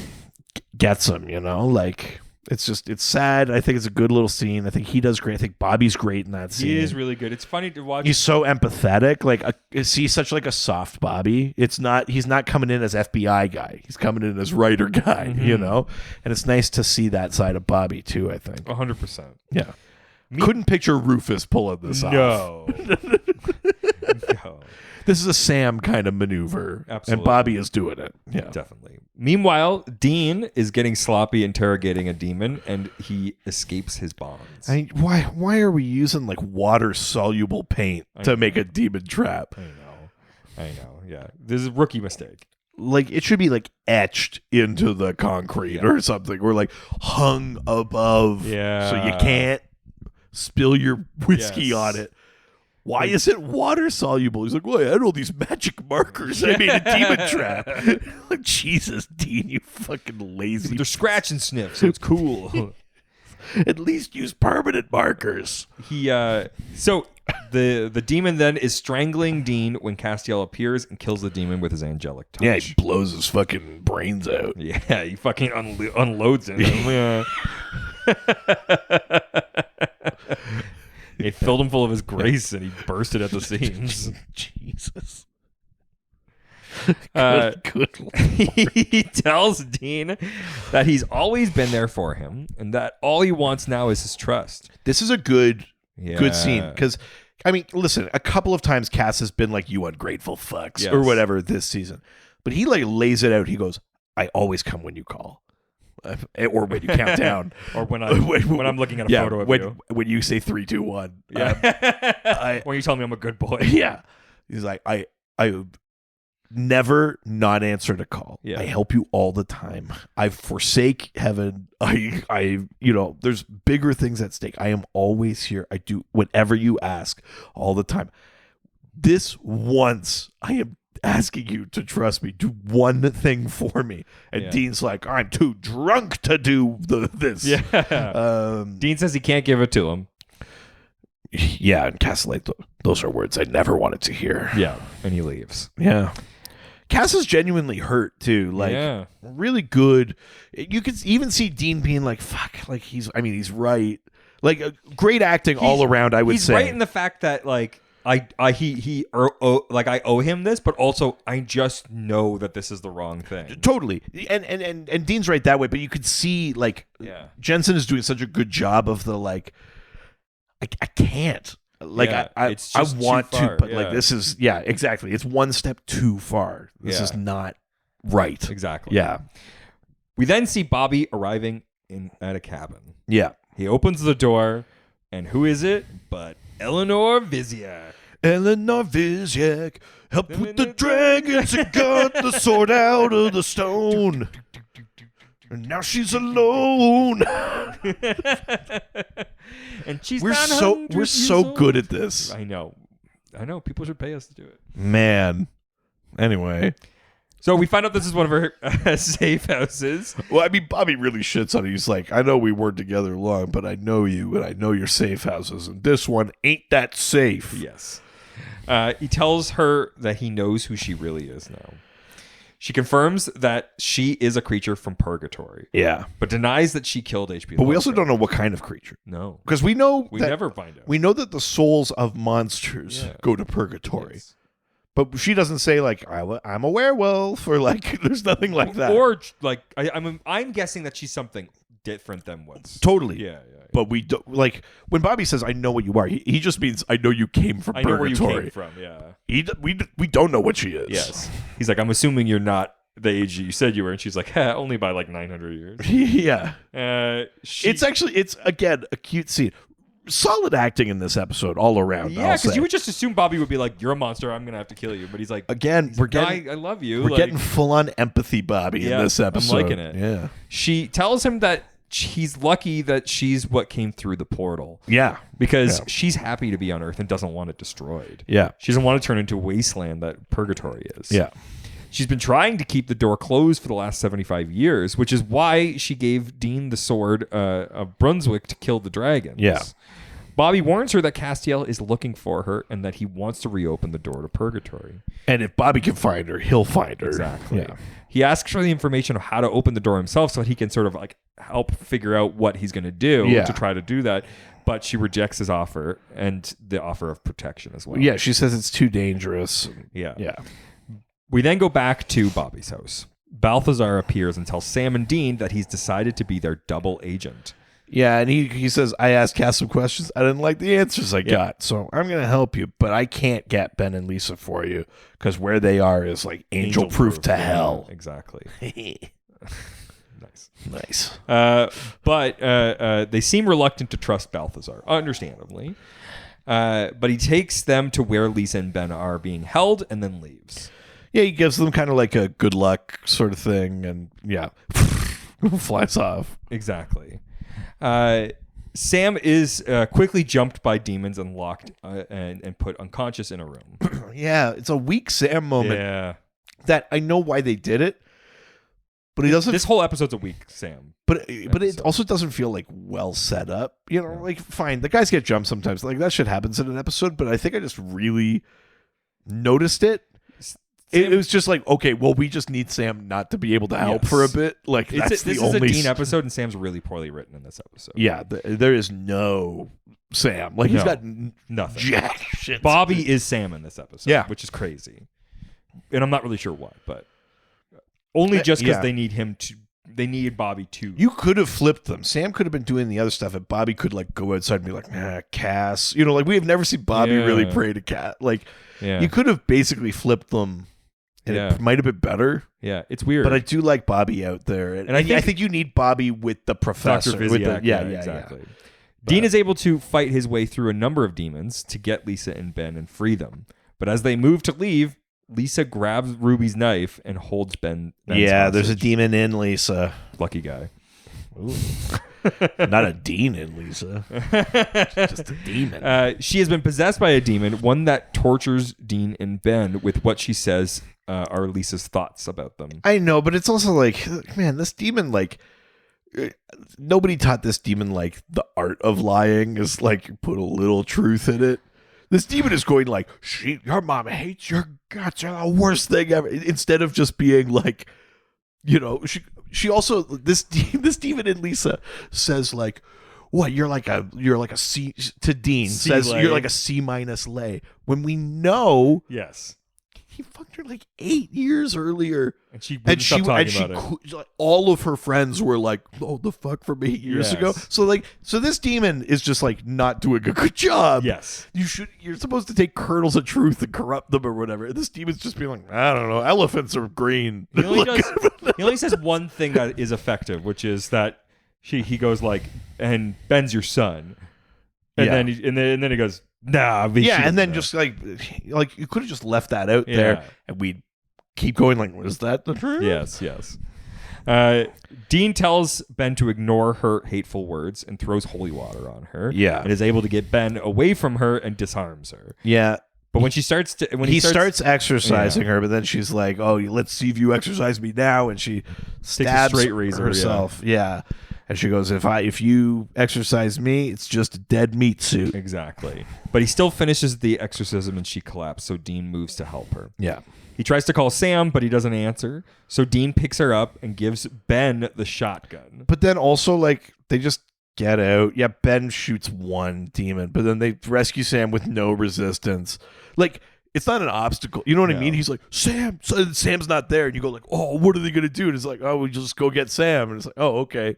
gets him, you know? Like, it's sad. I think it's a good little scene. I think he does great. I think Bobby's great in that scene. He is really good. It's funny to watch. He's so empathetic. Like, he's such like a soft Bobby. He's not coming in as FBI guy. He's coming in as writer guy, you know? And it's nice to see that side of Bobby too, I think. 100%. Yeah. Couldn't picture Rufus pulling this off. No. This is a Sam kind of maneuver. Absolutely. And Bobby is doing it. Yeah. Definitely. Meanwhile, Dean is getting sloppy interrogating a demon, and he escapes his bonds. Why are we using like water soluble paint to make a demon trap? I know. Yeah. This is a rookie mistake. Like, it should be like etched into the concrete or something, or like hung above. Yeah. So you can't spill your whiskey on it. Why is it water soluble? He's like, well, I had all these magic markers. I made a demon trap. Like, Jesus, Dean, you fucking lazy. They're scratch and sniff, so it's cool. At least use permanent markers. So the demon then is strangling Dean when Castiel appears and kills the demon with his angelic touch. Yeah, he blows his fucking brains out. Yeah, he fucking unloads it. Yeah. He filled him full of his grace and he bursted at the seams. Jesus. Good Lord. He tells Dean that he's always been there for him and that all he wants now is his trust. This is a good scene because, I mean, listen, a couple of times Cass has been like, you ungrateful fucks or whatever this season. But he like lays it out. He goes, I always come when you call. or when you count down, or when I'm looking at a photo of you. When you say 3, 2, 1. When you tell me I'm a good boy. Yeah. He's like, I never not answered a call. Yeah. I help you all the time. I forsake heaven. I there's bigger things at stake. I am always here. I do whatever you ask all the time. This once I am asking you to trust me. Do one thing for me. And Dean's like, I'm too drunk to do this. Yeah. Dean says he can't give it to him. Yeah, and Cass like, those are words I never wanted to hear. Yeah, and he leaves. Yeah. Cass is genuinely hurt too. Like, really good. You can even see Dean being like, fuck, like he's right. Like, great acting all around, I would say. He's right in the fact that, like, I owe him this, but also I just know that this is the wrong thing. Totally. And Dean's right that way, but you could see, like, Jensen is doing such a good job of the, like, I can't. Like, I want to, but like, this is, exactly. It's one step too far. This is not right. Exactly. Yeah. We then see Bobby arriving at a cabin. Yeah. He opens the door, and who is it but Eleanor Visiak? Eleanor Visiak helped with the dragons and got the sword out of the stone. And now she's alone. And she's we're so good at this. I know. People should pay us to do it. Man. Anyway. So we find out this is one of her safe houses. Well, I mean, Bobby really shits on it. He's like, I know we weren't together long, but I know you, and I know your safe houses, and this one ain't that safe. Yes. He tells her that he knows who she really is now. She confirms that she is a creature from purgatory. Yeah. But denies that she killed H.P. But we also don't know what kind of creature. No. Because we know we never find out. We know that the souls of monsters go to purgatory. Yes. But she doesn't say, like, I'm a werewolf, or, like, there's nothing like that. Or, like, I'm guessing that she's something different than what's... Totally. Yeah. But we don't, like, when Bobby says, I know what you are, he just means, I know you came from purgatory. I know where you came from, yeah. We don't know what she is. Yes. He's like, I'm assuming you're not the age you said you were. And she's like, only by, like, 900 years. Yeah. It's again, a cute scene. Solid acting in this episode all around. Yeah, because you would just assume Bobby would be like, you're a monster, I'm going to have to kill you. But he's like, again, I love you. We're getting full-on empathy Bobby in this episode. I'm liking it. Yeah. She tells him that he's lucky that she's what came through the portal. Yeah. Because she's happy to be on Earth and doesn't want it destroyed. Yeah. She doesn't want to turn into a wasteland that purgatory is. Yeah. She's been trying to keep the door closed for the last 75 years, which is why she gave Dean the sword of Brunswick to kill the dragons. Yeah. Bobby warns her that Castiel is looking for her and that he wants to reopen the door to purgatory. And if Bobby can find her, he'll find her. Exactly. Yeah. He asks for the information of how to open the door himself so that he can sort of like help figure out what he's going to do to try to do that. But she rejects his offer and the offer of protection as well. Yeah, she says it's too dangerous. Yeah. We then go back to Bobby's house. Balthazar appears and tells Sam and Dean that he's decided to be their double agent. Yeah, and he says, I asked Cass some questions. I didn't like the answers I got, so I'm going to help you, but I can't get Ben and Lisa for you because where they are is like angel proof to hell. Exactly. Nice. But they seem reluctant to trust Balthazar, understandably. But he takes them to where Lisa and Ben are being held and then leaves. Yeah, he gives them kind of like a good luck sort of thing, and flies off. Exactly. Sam is quickly jumped by demons and locked and put unconscious in a room. Yeah, it's a weak Sam moment. Yeah. That I know why they did it, but he doesn't. This whole episode's a weak Sam. But it also doesn't feel like well set up. You know, like fine, the guys get jumped sometimes. Like that shit happens in an episode, but I think I just really noticed it. It was just like, okay, well, we just need Sam not to be able to help for a bit. Like, this is a Dean episode, and Sam's really poorly written in this episode. Yeah, there is no Sam. Like, he's got nothing. Jack shit. Bobby is Sam in this episode, which is crazy. And I'm not really sure why, but only just because they need him to. They needed Bobby to. You could have flipped them. Sam could have been doing the other stuff, and Bobby could like go outside and be like, Cass. You know, like we have never seen Bobby really pray to Cass. Like, you could have basically flipped them. and Yeah. it might have been better. Yeah, it's weird. But I do like Bobby out there, and I I think- think you need Bobby with the professor. Dr. with Visiak. the, yeah, exactly. Dean is able to fight his way through a number of demons to get Lisa and Ben and free them. But as they move to leave, Lisa grabs Ruby's knife and holds Ben's Yeah, there's a hostage. demon in Lisa. Lucky guy. Not a dean in Lisa. Just a demon. She has been possessed by a demon, one that tortures Dean and Ben with what she says are Lisa's thoughts about them. I know, but it's also like, man, this demon, like, nobody taught this demon, like, the art of lying is, like, put a little truth in it. This demon is going, like, your mom hates your guts, you're the worst thing ever. Instead of just being, like, you know, she also, this demon in Lisa says, like, what, you're like a C, to Dean, C says lay. you're like a C- lay. When we know Yes. he fucked her like 8 years earlier. And she wouldn't stop talking about it. like, all of her friends were like, "Oh, the fuck," from 8 years ago. Yes. So this demon is just like not doing a good job. Yes. You're supposed to take kernels of truth and corrupt them or whatever. This demon's just being like, I don't know, elephants are green. He only says one thing that is effective, which is that he goes like, and Ben's your son. And Yeah. then he goes, nah. But Yeah, she and then doesn't know. just like you could have just left that out there, Yeah. and we'd keep going. Like, was that the truth? Yes. Dean tells Ben to ignore her hateful words and throws holy water on her. Yeah. And is able to get Ben away from her and disarms her. Yeah. But when she starts to, when he starts exercising Yeah. her, but then she's like, "Oh, let's see if you exercise me now," and she stabs straight razor, herself. Yeah. And she goes, "If you exercise me, it's just a dead meat suit." Exactly. But he still finishes the exorcism and she collapses, so Dean moves to help her. Yeah. He tries to call Sam, but he doesn't answer. So Dean picks her up and gives Ben the shotgun. But then also, like, they just get out. Yeah, Ben shoots one demon, but then they rescue Sam with no resistance. Like, it's not an obstacle. You know what I No. mean? He's like, Sam. So Sam's not there. And you go like, oh, what are they going to do? And it's like, oh, we just go get Sam. And it's like, oh, okay.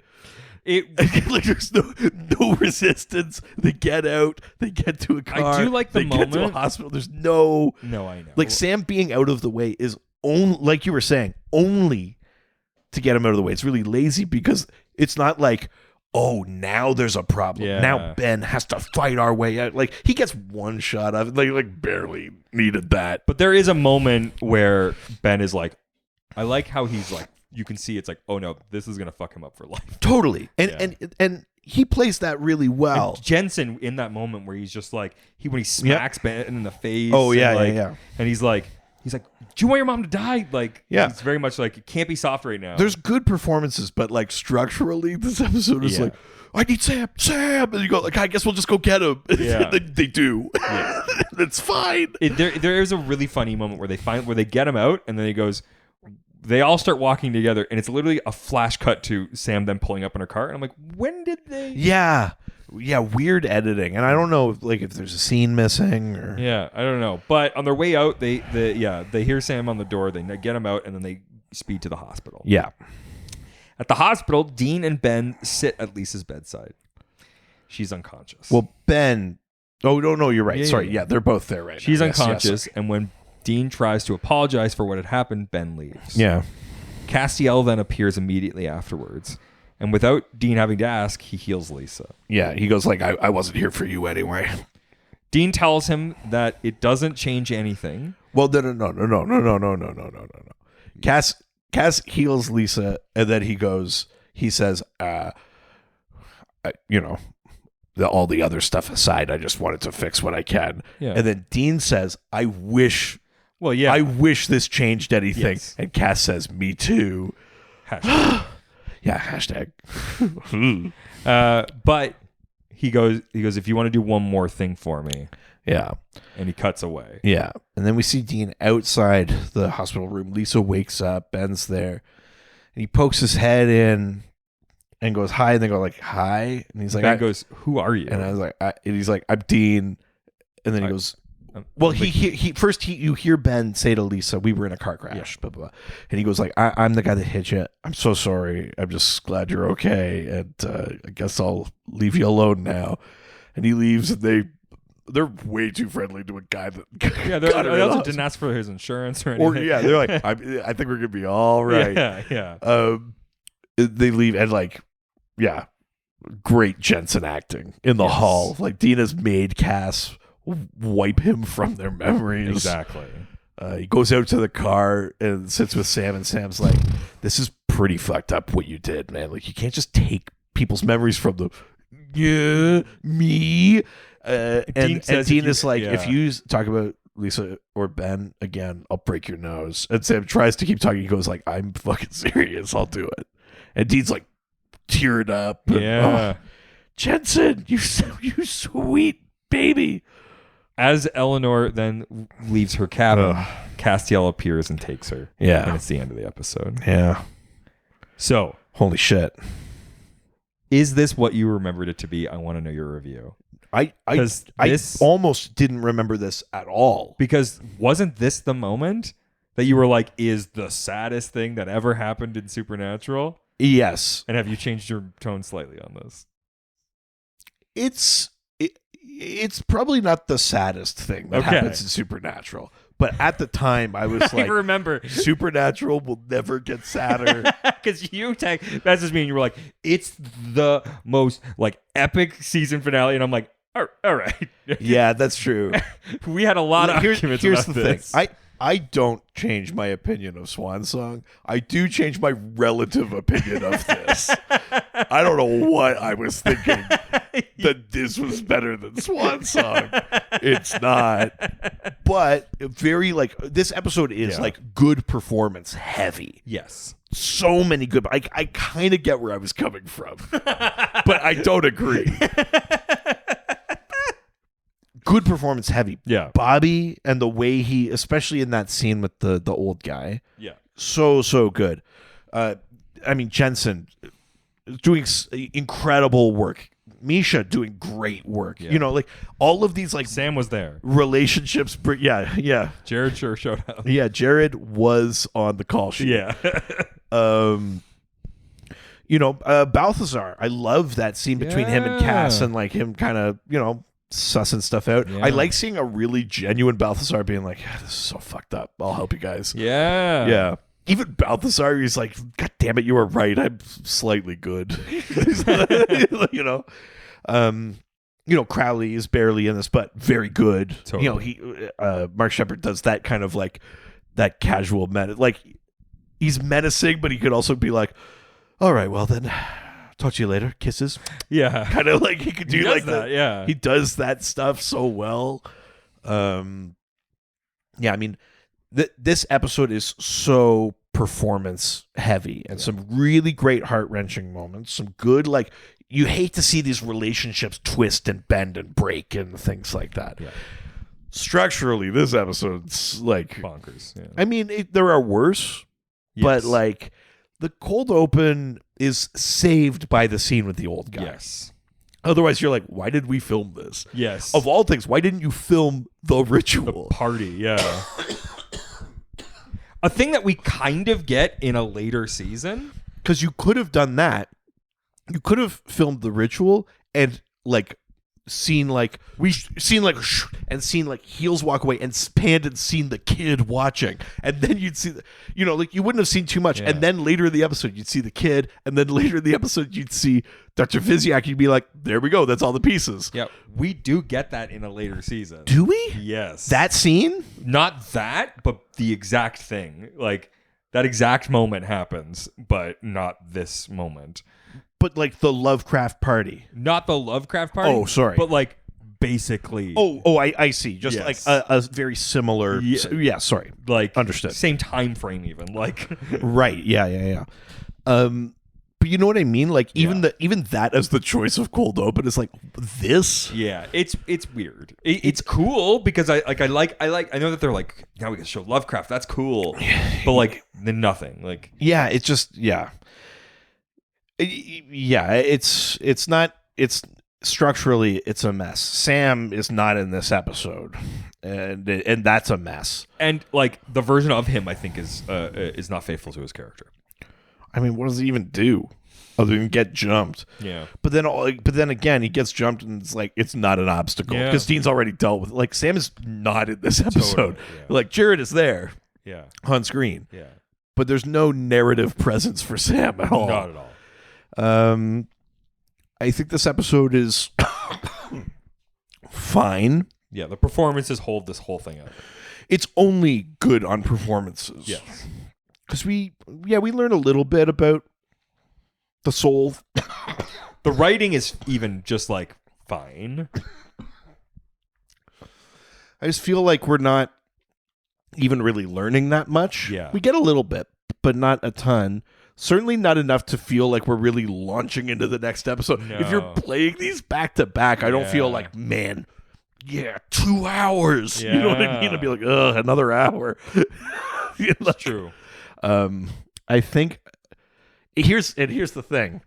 Like, there's no resistance. They get out. They get to a car. I do like the they get to a moment. hospital. There's no... No, I know. Like, Sam being out of the way is only, like you were saying, only to get him out of the way. It's really lazy because it's not like, oh, now there's a problem. Yeah. Now Ben has to fight our way out. Like, he gets one shot of it. Like barely needed that. But there is a moment where Ben is like, I like how he's like, you can see it's like, oh no, this is gonna fuck him up for life. Totally. And Yeah. and he plays that really well. And Jensen in that moment where he's just like, when he smacks Ben in the face. Oh, yeah, and like, yeah. And he's like, do you want your mom to die? Like, Yeah. It's very much like, it can't be soft right now. There's good performances, but like structurally, this episode is Yeah. like, I need Sam, and you go like, I guess we'll just go get him. Yeah. they do. Yeah. It's fine. There is a really funny moment where they get him out, and then he goes. They all start walking together, and it's literally a flash cut to Sam then pulling up in her car, and I'm like, when did they? Yeah, weird editing, and I don't know like if there's a scene missing or Yeah, I don't know. But on their way out, they hear Sam on the door. They get him out, and then they speed to the hospital. yeah. At the hospital, Dean and Ben sit at Lisa's bedside. She's unconscious. Well, Ben. Oh no, you're right. Yeah, Sorry, yeah. yeah, they're both there right she's now. Yes, unconscious, yes. and when Dean tries to apologize for what had happened, Ben leaves. Yeah. Castiel then appears immediately afterwards. And without Dean having to ask, he heals Lisa. Yeah, he goes like, I wasn't here for you anyway. Dean tells him that it doesn't change anything. Well, no. Cass heals Lisa, and then he says, all the other stuff aside, I just wanted to fix what I can. Yeah. And then Dean says, I wish this changed anything. Yes. And Cass says, me too. Hashtag. Yeah, hashtag. But he goes, if you want to do one more thing for me, Yeah. and he cuts away. Yeah. And then we see Dean outside the hospital room. Lisa wakes up. Ben's there. And he pokes his head in and goes, hi. And they go like, hi. And he's like, Ben goes, who are you? and I was like, and he's like, I'm Dean. And then he goes, well, like, you hear Ben say to Lisa, we were in a car crash, blah, blah, blah. And he goes like, I'm the guy that hit you. I'm so sorry. I'm just glad you're okay. And I guess I'll leave you alone now. And he leaves, and they they're way too friendly to a guy that Yeah, got her they in also the didn't ask for his insurance or anything. Or yeah, they're like, I think we're gonna be all right. Yeah. They leave and like, yeah, great Jensen acting in the hall. Like Dina's made Cass wipe him from their memories. Exactly. He goes out to the car and sits with Sam, and Sam's like, "This is pretty fucked up what you did, man. Like you can't just take people's memories from them." Yeah, me. And Dina's like, if you talk about Lisa or Ben again, I'll break your nose. And Sam tries to keep talking. He goes like, I'm fucking serious. I'll do it. And Dean's like teared up. And, Yeah. Jensen, you sweet baby. As Eleanor then leaves her cabin, Castiel appears and takes her. Yeah. And it's the end of the episode. Yeah. So, holy shit. Is this what you remembered it to be? I want to know your review. I almost didn't remember this at all. Because wasn't this the moment that you were like, is the saddest thing that ever happened in Supernatural? Yes. And have you changed your tone slightly on this? It's probably not the saddest thing that happens in Supernatural. But at the time, I was like, I remember. Supernatural will never get sadder. Because that's just me, and you were like, it's the most like epic season finale. And I'm like, all right. Yeah, that's true. We had a lot of arguments here's about the this. thing. I don't change my opinion of Swan Song. I do change my relative opinion of this. I don't know what I was thinking that this was better than Swan Song. It's not. But very like this episode is like good performance heavy. Yes. So many good. I kind of get where I was coming from, but I don't agree. Good performance heavy. Yeah. Bobby and the way he, especially in that scene with the old guy. Yeah. So good. I mean, Jensen doing incredible work. Misha doing great work. Yeah. You know, like all of these like Sam was there. Relationships. Yeah. Jared sure showed up. Yeah, Jared was on the call sheet. Yeah. Balthazar. I love that scene between him and Cass and like him kind of, sussing stuff out. Yeah. I like seeing a really genuine Balthazar being like, this is so fucked up. I'll help you guys. Yeah. Yeah. Even Balthazar, he's like, God damn it, you were right. I'm slightly good. Crowley is barely in this, but very good. Totally. Mark Sheppard does that kind of like that casual like he's menacing, but he could also be like, all right, well then talk to you later. Kisses. Yeah. Kind of like he could do like that. Yeah. He does that stuff so well. I mean, this episode is so performance heavy and some really great heart-wrenching moments. Some good, like, you hate to see these relationships twist and bend and break and things like that. Yeah. Structurally, this episode's like bonkers. Yeah. I mean, there are worse, but like the cold open is saved by the scene with the old guy. Yes. Otherwise, you're like, why did we film this? Yes. Of all things, why didn't you film the ritual? The party, yeah. A thing that we kind of get in a later season. Because you could have done that. You could have filmed the ritual and like seen like heels walk away and panned and seen the kid watching, and then you'd see like you wouldn't have seen too much, and then later in the episode you'd see the kid, and then later in the episode you'd see Dr. Physiak. You'd be like, there we go, that's all the pieces. Yeah, we do get that in a later season. Do we? Yes. That scene? Not that, but the exact thing. Like that exact moment happens, but not this moment. But like the Lovecraft party. Not the Lovecraft party. Oh, sorry. But like basically. I see. Just like a very similar. Yeah, sorry. Like understood. Same time frame, even like. Right. Yeah. But you know what I mean? Like even that as the choice of cold open is like this. Yeah, it's weird. It's cool because I know that they're like, now we can show Lovecraft. That's cool. But like then nothing. Like it's just it's not. It's structurally it's a mess. Sam is not in this episode, and that's a mess. And like the version of him, I think is not faithful to his character. I mean, what does he even do? other than get jumped. Yeah. But then again, he gets jumped and it's like it's not an obstacle because Dean's already dealt with it. Like Sam is not in this episode. Totally, yeah. Like Jared is there Yeah. on screen. Yeah. But there's no narrative presence for Sam at all. Not at all. I think this episode is fine. Yeah, the performances hold this whole thing up. It's only good on performances. Yes. Because we learn a little bit about the soul. The writing is even just like fine. I just feel like we're not even really learning that much. Yeah. We get a little bit, but not a ton. Certainly not enough to feel like we're really launching into the next episode. No. If you're playing these back to back, I don't feel like, man, 2 hours. You know what I mean? I'd be like, ugh, another hour. That's true. I think here's the thing.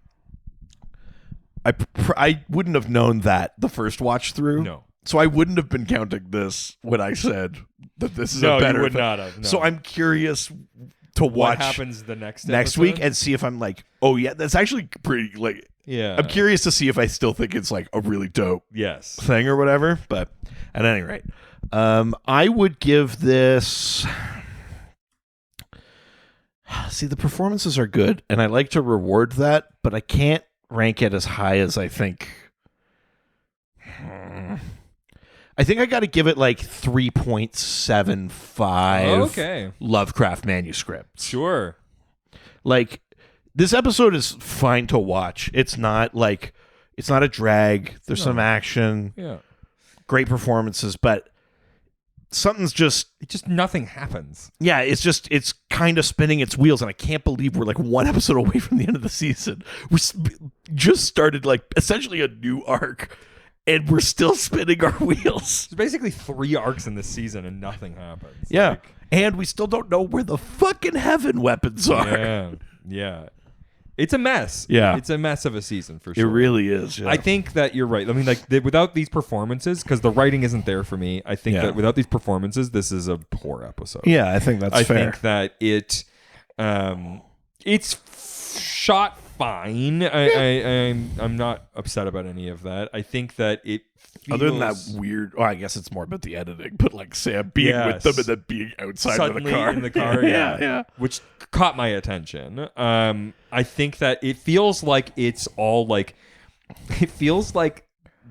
I wouldn't have known that the first watch through. No. So I wouldn't have been counting this when I said that this is No, a better you would thing. not have. No. So I'm curious to what watch happens the next week episode? and see if I'm like, oh yeah, that's actually pretty like Yeah. I'm curious to see if I still think it's like a really dope Yes. thing or whatever. But at any rate, I would give this. See, the performances are good, and I like to reward that, but I can't rank it as high as I think. I think I got to give it like 3.75. Okay. Lovecraft manuscripts. Sure. Like, this episode is fine to watch. It's not like it's not a drag. There's some action, Yeah. great performances, but something's just Nothing happens. it's kind of spinning its wheels, and I can't believe we're like one episode away from the end of the season. We just started like essentially a new arc, and we're still spinning our wheels. There's basically 3 arcs in this season and nothing happens. Yeah, Like, and we still don't know where the fucking heaven weapons are. yeah. Yeah. It's a mess. Yeah. It's a mess of a season for It sure. really is. Yeah. I think that you're right. I mean, like without these performances, because the writing isn't there for me. I think that without these performances, this is a poor episode. Yeah, I think that's I fair. think that it's shot fine. I'm not upset about any of that. I think that it feels Other than that weird, I guess it's more about the editing, but like Sam being with them and then being outside of the suddenly car. in the car, yeah. which caught my attention. I think that it feels like it's all like it feels like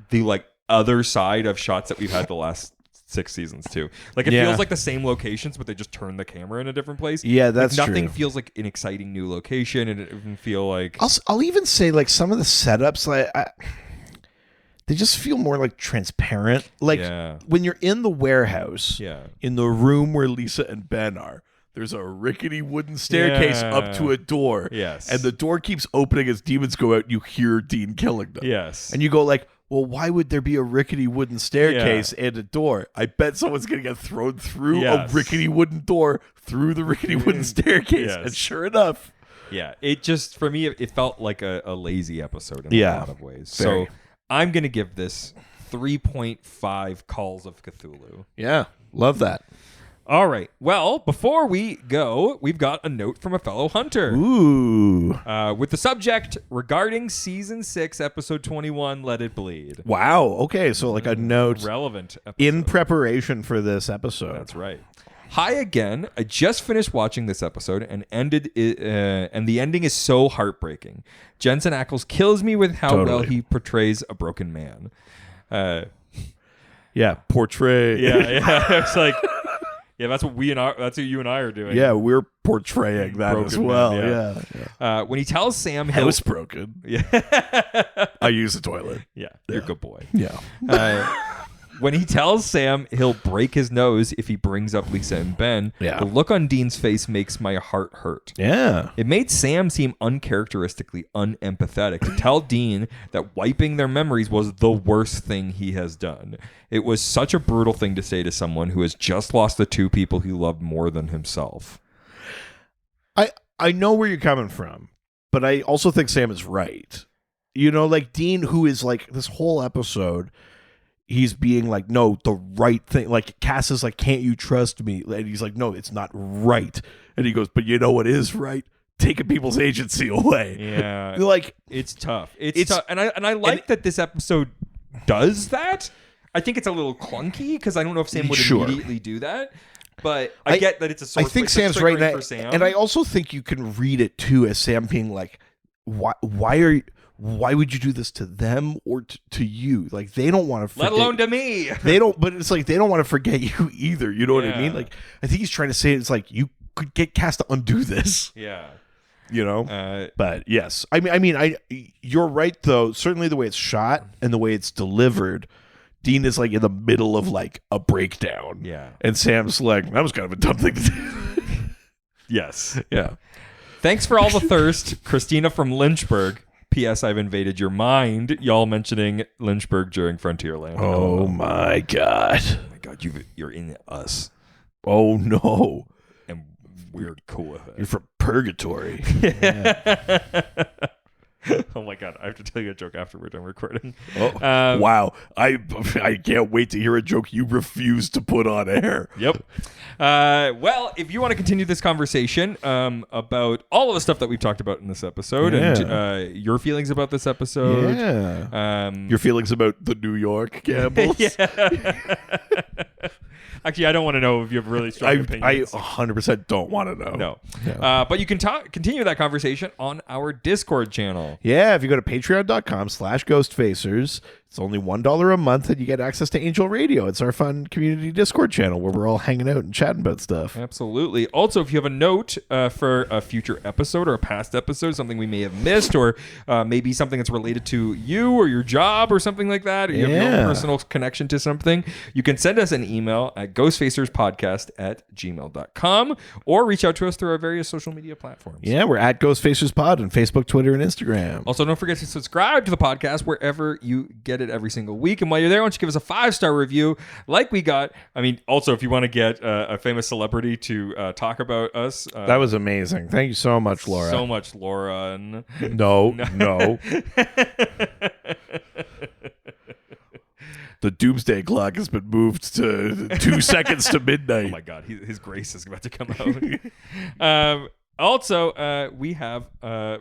the like other side of shots that we've had the last 6 seasons too. Like it feels like the same locations, but they just turn the camera in a different place. Yeah, that's like, nothing true. feels like an exciting new location, and it even feel like I'll even say like some of the setups, like they just feel more like transparent. Like when you're in the warehouse, in the room where Lisa and Ben are, there's a rickety wooden staircase up to a door. Yes. And the door keeps opening as demons go out and you hear Dean killing them. Yes. And you go like, well, why would there be a rickety wooden staircase and a door? I bet someone's going to get thrown through a rickety wooden door through the rickety wooden staircase. Yes. And sure enough. Yeah. It just, for me, it felt like a lazy episode in a lot of ways. Very. So I'm going to give this 3.5 Calls of Cthulhu. Yeah. Love that. All right. Well, before we go, we've got a note from a fellow hunter. Ooh. With the subject regarding season 6, episode 21, Let It Bleed. Wow. Okay. So like a note Relevant episode. in preparation for this episode. That's right. Hi again. I just finished watching this episode and and the ending is so heartbreaking. Jensen Ackles kills me with how well he portrays a broken man. Yeah. Portray. Yeah. It's like, yeah, that's what that's what you and I are doing. Yeah, we're portraying that Broken as well. man, Yeah. When he tells Sam House broken. Yeah. I use the toilet. Yeah, you're a good boy. Yeah. When he tells Sam he'll break his nose if he brings up Lisa and Ben, the look on Dean's face makes my heart hurt. Yeah. It made Sam seem uncharacteristically unempathetic to tell Dean that wiping their memories was the worst thing he has done. It was such a brutal thing to say to someone who has just lost the 2 people he loved more than himself. I know where you're coming from, but I also think Sam is right. You know, like Dean, who is like this whole episode, he's being like, no, the right thing. Like Cass is like, can't you trust me? And he's like, no, it's not right. And he goes, but you know what is right? taking people's agency away. Yeah. Like, it's tough. It's tough. And I like that this episode does that. I think it's a little clunky because I don't know if Sam would immediately do that. But I get that it's a source. I think place. Sam's right now, for Sam. and I also think you can read it too as Sam being like, "Why would you do this to them or to you? Like they don't want to, let alone to me. They don't. But it's like they don't want to forget you either. You know what I mean? Yeah. Like I think he's trying to say it's like you could get cast to undo this. Yeah. You know. But yes, I mean, you're right though. Certainly the way it's shot and the way it's delivered. Dean is like in the middle of like a breakdown. Yeah. And Sam's like, that was kind of a dumb thing to do. Yes. Yeah. Thanks for all the thirst, Christina from Lynchburg. P.S. I've invaded your mind. Y'all mentioning Lynchburg during Frontierland. Oh my God. Oh my God, you're in us. Oh no. And we're cool with it. You're from purgatory. Oh my God, I have to tell you a joke after we're done recording. Oh, wow. I can't wait to hear a joke you refuse to put on air. Yep. Well, if you want to continue this conversation about all of the stuff that we've talked about in this episode and your feelings about this episode. Yeah. Your feelings about the New York gambles. Yeah. Actually, I don't want to know if you have really strong opinions. I 100% don't want to know. No. Yeah. But you can continue that conversation on our Discord channel. Yeah, if you go to patreon.com/ghostfacers, it's only $1 a month and you get access to Angel Radio. It's our fun community Discord channel where we're all hanging out and chatting about stuff. Absolutely. Also, if you have a note for a future episode or a past episode, something we may have missed, or maybe something that's related to you or your job or something like that, or you have no personal connection to something, you can send us an email at ghostfacerspodcast@gmail.com or reach out to us through our various social media platforms. Yeah, we're at Ghostfacers Pod on Facebook, Twitter, and Instagram. Also, don't forget to subscribe to the podcast wherever you get it every single week. And while you're there, why don't you give us a 5-star review like we got? I mean, also, if you want to get a famous celebrity to talk about us. That was amazing. Thank you so much, Laura. So much, Laura. No. The doomsday clock has been moved to 2 seconds to midnight. Oh my God, his grace is about to come out. Also, we have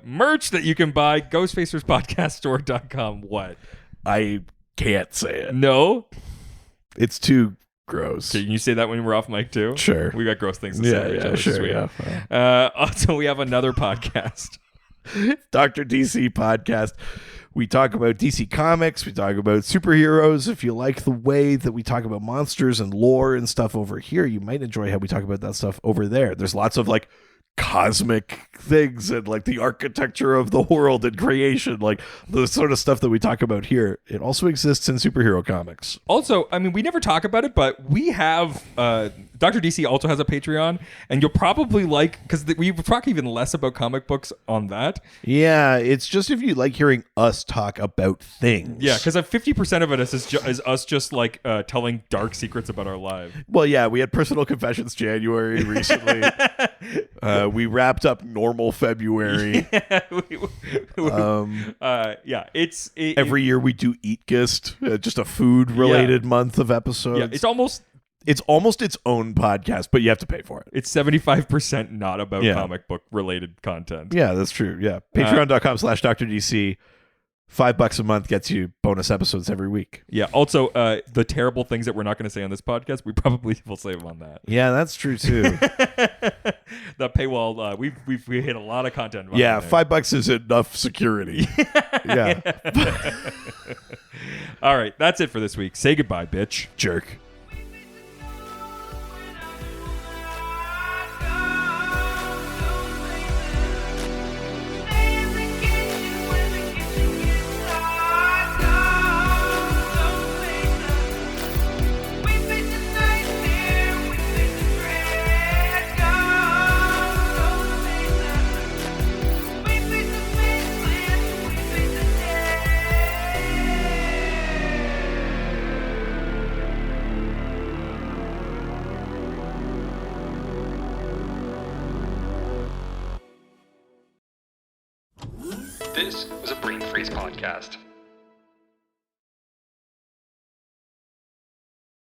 merch that you can buy, ghostfacerspodcaststore.com. What? I can't say it. No? It's too gross. Okay, can you say that when we're off mic too? Sure. We got gross things to say. Yeah, sure. Yeah. Also, we have another podcast. Dr. DC Podcast. We talk about DC Comics. We talk about superheroes. If you like the way that we talk about monsters and lore and stuff over here, you might enjoy how we talk about that stuff over there. There's lots of like cosmic things and like the architecture of the world and creation, like the sort of stuff that we talk about here. It also exists in superhero comics. Also, I mean, we never talk about it, but we have Dr. DC also has a Patreon, and you'll probably like, because we talk even less about comic books on that. Yeah, it's just if you like hearing us talk about things. Yeah, because 50% of it is us just like telling dark secrets about our lives. Well, yeah, we had Personal Confessions January recently. We wrapped up Normal February. It's every year we do Eat Gist, just a food related month of episodes. Yeah, it's almost its own podcast, but you have to pay for it. It's 75% not about comic book related content. Yeah, that's true. Yeah, patreon.com/DrDC. $5 a month gets you bonus episodes every week. Yeah. Also, the terrible things that we're not going to say on this podcast, we probably will save them on that. Yeah, that's true too. The paywall, we've hit a lot of content. Yeah, $5 is enough security. Yeah. All right, that's it for this week. Say goodbye, bitch. Jerk. This was a Brain Freeze podcast.